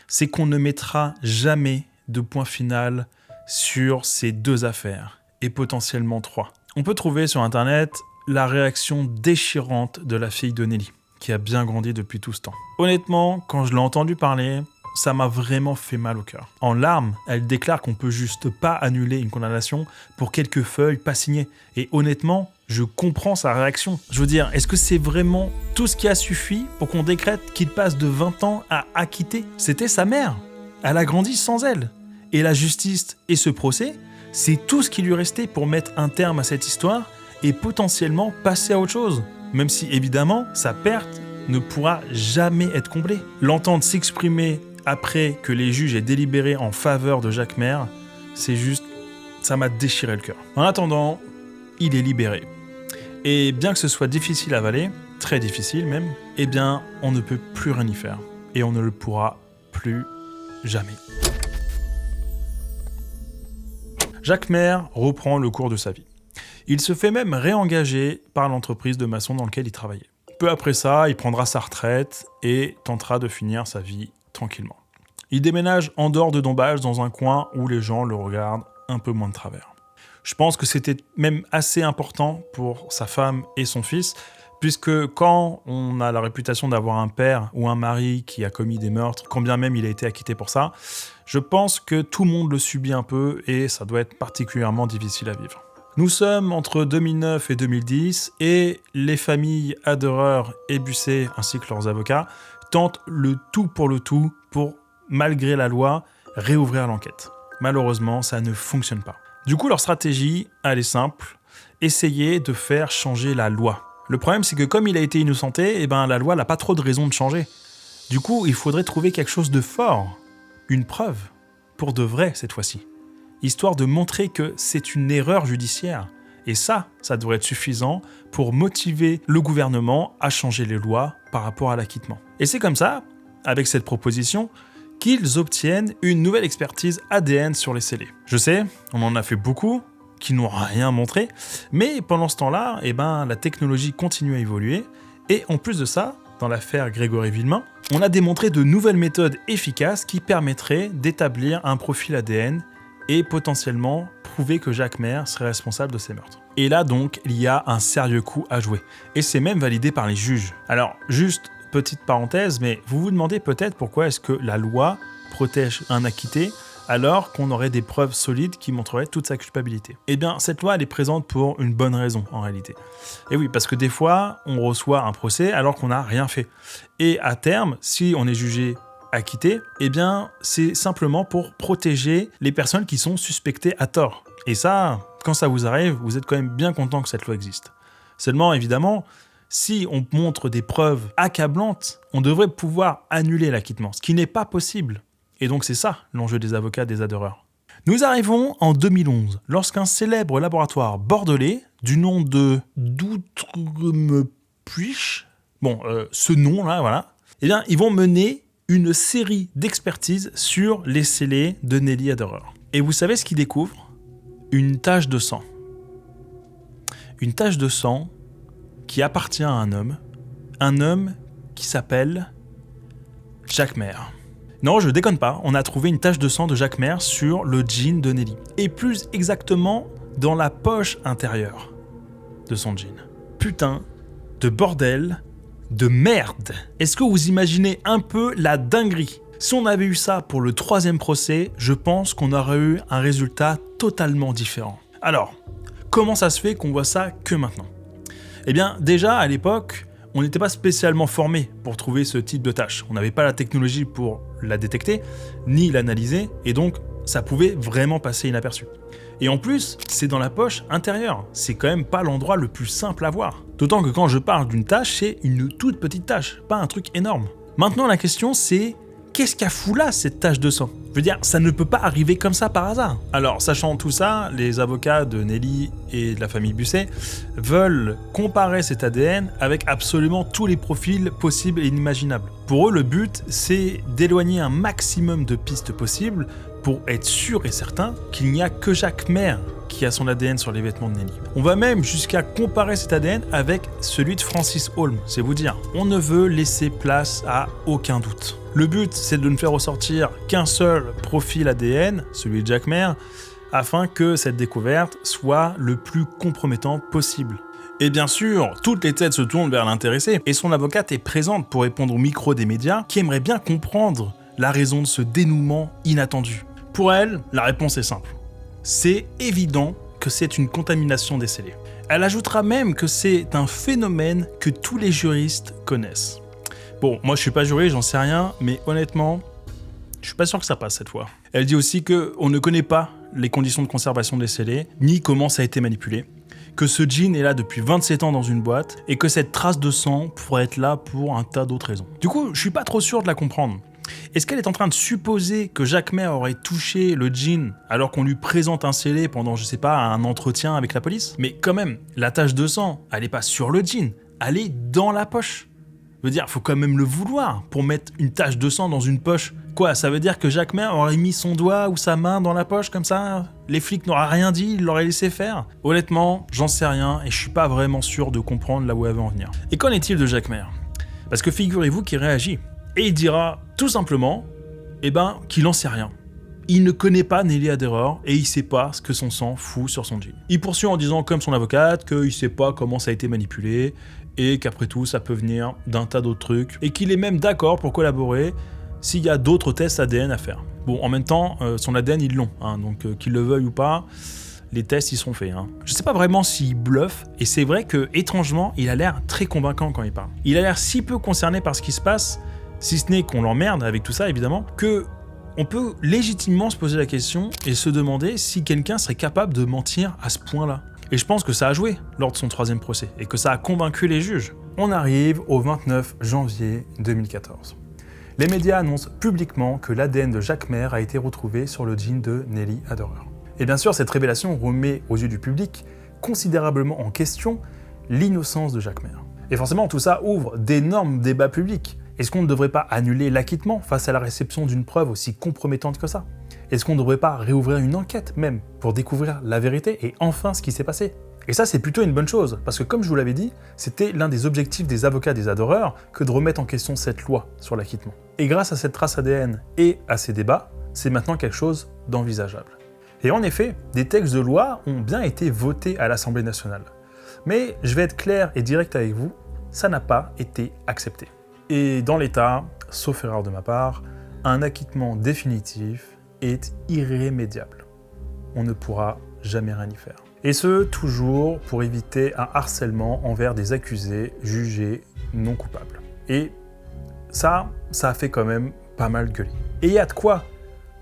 c'est qu'on ne mettra jamais de point final sur ces 2 affaires, et potentiellement 3. On peut trouver sur internet la réaction déchirante de la fille de Nelly, qui a bien grandi depuis tout ce temps. Honnêtement, quand je l'ai entendu parler, ça m'a vraiment fait mal au cœur. En larmes, elle déclare qu'on peut juste pas annuler une condamnation pour quelques feuilles pas signées. Et honnêtement, je comprends sa réaction. Je veux dire, est-ce que c'est vraiment tout ce qui a suffi pour qu'on décrète qu'il passe de 20 ans à acquitter ? C'était sa mère. Elle a grandi sans elle. Et la justice et ce procès, c'est tout ce qui lui restait pour mettre un terme à cette histoire et potentiellement passer à autre chose. Même si, évidemment, sa perte ne pourra jamais être comblée. L'entendre s'exprimer après que les juges aient délibéré en faveur de Jacques Maire, c'est juste... ça m'a déchiré le cœur. En attendant, il est libéré. Et bien que ce soit difficile à avaler, très difficile même, eh bien, on ne peut plus rien y faire. Et on ne le pourra plus jamais. Jacques Maire reprend le cours de sa vie. Il se fait même réengager par l'entreprise de maçon dans laquelle il travaillait. Peu après ça, il prendra sa retraite et tentera de finir sa vie tranquillement. Il déménage en dehors de Dombasle dans un coin où les gens le regardent un peu moins de travers. Je pense que c'était même assez important pour sa femme et son fils, puisque quand on a la réputation d'avoir un père ou un mari qui a commis des meurtres, quand bien même il a été acquitté pour ça, je pense que tout le monde le subit un peu et ça doit être particulièrement difficile à vivre. Nous sommes entre 2009 et 2010 et les familles Aderer et Busset ainsi que leurs avocats tentent le tout, pour, malgré la loi, réouvrir l'enquête. Malheureusement, ça ne fonctionne pas. Du coup, leur stratégie, elle est simple, essayer de faire changer la loi. Le problème, c'est que comme il a été innocenté, la loi n'a pas trop de raison de changer. Du coup, il faudrait trouver quelque chose de fort, une preuve, pour de vrai cette fois-ci, histoire de montrer que c'est une erreur judiciaire. Et ça devrait être suffisant pour motiver le gouvernement à changer les lois par rapport à l'acquittement. Et c'est comme ça, avec cette proposition, qu'ils obtiennent une nouvelle expertise ADN sur les scellés. Je sais, on en a fait beaucoup, qui n'ont rien montré, mais pendant ce temps-là, la technologie continue à évoluer, et en plus de ça, dans l'affaire Grégory Villemain, on a démontré de nouvelles méthodes efficaces qui permettraient d'établir un profil ADN et potentiellement prouver que Jacques Maire serait responsable de ces meurtres. Et là donc, il y a un sérieux coup à jouer, et c'est même validé par les juges. Alors, juste petite parenthèse, mais vous vous demandez peut-être pourquoi est-ce que la loi protège un acquitté alors qu'on aurait des preuves solides qui montreraient toute sa culpabilité. Eh bien, cette loi, elle est présente pour une bonne raison, en réalité. Et oui, parce que des fois, on reçoit un procès alors qu'on n'a rien fait. Et à terme, si on est jugé acquitté, c'est simplement pour protéger les personnes qui sont suspectées à tort. Et ça, quand ça vous arrive, vous êtes quand même bien content que cette loi existe. Seulement, évidemment, si on montre des preuves accablantes, on devrait pouvoir annuler l'acquittement, ce qui n'est pas possible. Et donc c'est ça l'enjeu des avocats des Aderer. Nous arrivons en 2011, lorsqu'un célèbre laboratoire bordelais, du nom de Doutremepuich, ce nom-là, voilà, ils vont mener une série d'expertises sur les scellés de Nelly Aderer. Et vous savez ce qu'ils découvrent ? Une tache de sang. Une tache de sang qui appartient à un homme qui s'appelle Jacques Maire. Non, je déconne pas, on a trouvé une tache de sang de Jacques Maire sur le jean de Nelly. Et plus exactement, dans la poche intérieure de son jean. Putain de bordel de merde. Est-ce que vous imaginez un peu la dinguerie ? Si on avait eu ça pour le 3e procès, je pense qu'on aurait eu un résultat totalement différent. Alors, comment ça se fait qu'on voit ça que maintenant ? Déjà, à l'époque, on n'était pas spécialement formé pour trouver ce type de tâche. On n'avait pas la technologie pour la détecter, ni l'analyser, et donc ça pouvait vraiment passer inaperçu. Et en plus, c'est dans la poche intérieure. C'est quand même pas l'endroit le plus simple à voir. D'autant que quand je parle d'une tâche, c'est une toute petite tâche, pas un truc énorme. Maintenant, la question c'est, qu'est-ce qu'a fout là cette tache de sang ? Je veux dire, ça ne peut pas arriver comme ça par hasard. Alors, sachant tout ça, les avocats de Nelly et de la famille Busset veulent comparer cet ADN avec absolument tous les profils possibles et inimaginables. Pour eux, le but, c'est d'éloigner un maximum de pistes possibles pour être sûr et certain qu'il n'y a que Jacques Maire qui a son ADN sur les vêtements de Nelly. On va même jusqu'à comparer cet ADN avec celui de Francis Holm, c'est vous dire. On ne veut laisser place à aucun doute. Le but, c'est de ne faire ressortir qu'un seul profil ADN, celui de Jacques Maire, afin que cette découverte soit le plus compromettant possible. Et bien sûr, toutes les têtes se tournent vers l'intéressé, et son avocate est présente pour répondre au micro des médias qui aimeraient bien comprendre la raison de ce dénouement inattendu. Pour elle, la réponse est simple. C'est évident que c'est une contamination des scellés. Elle ajoutera même que c'est un phénomène que tous les juristes connaissent. Bon, moi je suis pas juriste, j'en sais rien, mais honnêtement, je suis pas sûr que ça passe cette fois. Elle dit aussi qu'on ne connaît pas les conditions de conservation des scellés, ni comment ça a été manipulé, que ce jean est là depuis 27 ans dans une boîte, et que cette trace de sang pourrait être là pour un tas d'autres raisons. Du coup, je suis pas trop sûr de la comprendre. Est-ce qu'elle est en train de supposer que Jacques Maire aurait touché le jean alors qu'on lui présente un scellé pendant, je sais pas, un entretien avec la police ? Mais quand même, la tache de sang, elle est pas sur le jean, elle est dans la poche. Je veux dire, faut quand même le vouloir pour mettre une tache de sang dans une poche Quoi, ça veut dire que Jacquemer aurait mis son doigt ou sa main dans la poche comme ça? Les flics n'auraient rien dit, ils l'auraient laissé faire? Honnêtement, j'en sais rien et je suis pas vraiment sûr de comprendre là où elle veut en venir. Et qu'en est-il de Jacquemer? Parce que figurez-vous qu'il réagit. Et il dira tout simplement, qu'il en sait rien. Il ne connaît pas Nelly Adair et il sait pas ce que son sang fout sur son jean. Il poursuit en disant, comme son avocate, qu'il sait pas comment ça a été manipulé et qu'après tout, ça peut venir d'un tas d'autres trucs et qu'il est même d'accord pour collaborer s'il y a d'autres tests ADN à faire. Bon, en même temps, son ADN, ils l'ont, donc qu'il le veuille ou pas, les tests, ils sont faits. Je sais pas vraiment s'il bluffe, et c'est vrai que, étrangement, il a l'air très convaincant quand il parle. Il a l'air si peu concerné par ce qui se passe, si ce n'est qu'on l'emmerde avec tout ça, évidemment, que on peut légitimement se poser la question et se demander si quelqu'un serait capable de mentir à ce point-là. Et je pense que ça a joué lors de son 3e procès, et que ça a convaincu les juges. On arrive au 29 janvier 2014. Les médias annoncent publiquement que l'ADN de Jacquemer a été retrouvé sur le jean de Nelly Adair. Et bien sûr, cette révélation remet aux yeux du public considérablement en question l'innocence de Jacquemer. Et forcément, tout ça ouvre d'énormes débats publics. Est-ce qu'on ne devrait pas annuler l'acquittement face à la réception d'une preuve aussi compromettante que ça? Est-ce qu'on ne devrait pas réouvrir une enquête même pour découvrir la vérité et enfin ce qui s'est passé? Et ça, c'est plutôt une bonne chose, parce que comme je vous l'avais dit, c'était l'un des objectifs des avocats des adoreurs que de remettre en question cette loi sur l'acquittement. Et grâce à cette trace ADN et à ces débats, c'est maintenant quelque chose d'envisageable. Et en effet, des textes de loi ont bien été votés à l'Assemblée nationale. Mais je vais être clair et direct avec vous, ça n'a pas été accepté. Et dans l'État, sauf erreur de ma part, un acquittement définitif est irrémédiable. On ne pourra jamais rien y faire. Et ce, toujours pour éviter un harcèlement envers des accusés jugés non coupables. Et ça a fait quand même pas mal gueuler. Et il y a de quoi?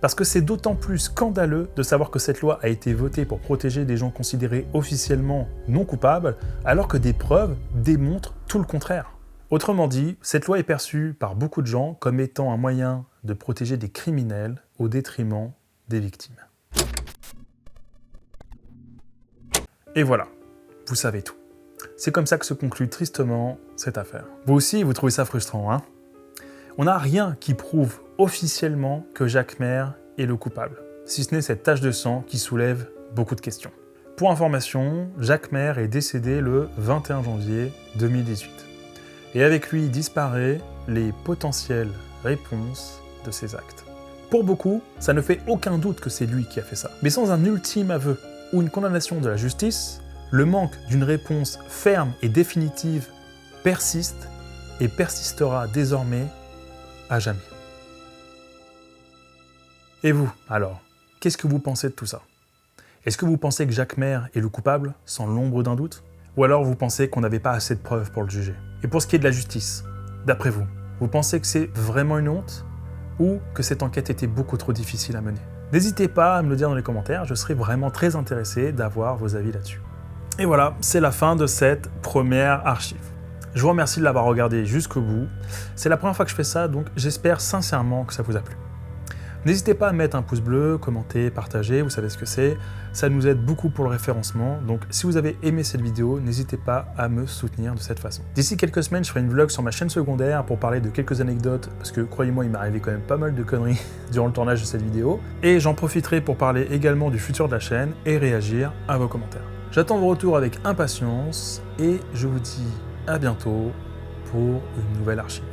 Parce que c'est d'autant plus scandaleux de savoir que cette loi a été votée pour protéger des gens considérés officiellement non coupables, alors que des preuves démontrent tout le contraire. Autrement dit, cette loi est perçue par beaucoup de gens comme étant un moyen de protéger des criminels au détriment des victimes. Et voilà, vous savez tout. C'est comme ça que se conclut tristement cette affaire. Vous aussi, vous trouvez ça frustrant, hein? On n'a rien qui prouve officiellement que Jacquemer est le coupable, si ce n'est cette tache de sang qui soulève beaucoup de questions. Pour information, Jacquemer est décédé le 21 janvier 2018. Et avec lui disparaît les potentielles réponses de ses actes. Pour beaucoup, ça ne fait aucun doute que c'est lui qui a fait ça. Mais sans un ultime aveu ou une condamnation de la justice, le manque d'une réponse ferme et définitive persiste et persistera désormais à jamais. Et vous, alors, qu'est-ce que vous pensez de tout ça? Est-ce que vous pensez que Jacquemer est le coupable, sans l'ombre d'un doute? Ou alors vous pensez qu'on n'avait pas assez de preuves pour le juger? Et pour ce qui est de la justice, d'après vous, vous pensez que c'est vraiment une honte? Ou que cette enquête était beaucoup trop difficile à mener? N'hésitez pas à me le dire dans les commentaires, je serais vraiment très intéressé d'avoir vos avis là-dessus. Et voilà, c'est la fin de cette première archive. Je vous remercie de l'avoir regardé jusqu'au bout. C'est la première fois que je fais ça, donc j'espère sincèrement que ça vous a plu. N'hésitez pas à mettre un pouce bleu, commenter, partager, vous savez ce que c'est. Ça nous aide beaucoup pour le référencement, donc si vous avez aimé cette vidéo, n'hésitez pas à me soutenir de cette façon. D'ici quelques semaines, je ferai une vlog sur ma chaîne secondaire pour parler de quelques anecdotes, parce que croyez-moi, il m'est arrivé quand même pas mal de conneries durant le tournage de cette vidéo. Et j'en profiterai pour parler également du futur de la chaîne et réagir à vos commentaires. J'attends vos retours avec impatience et je vous dis à bientôt pour une nouvelle archive.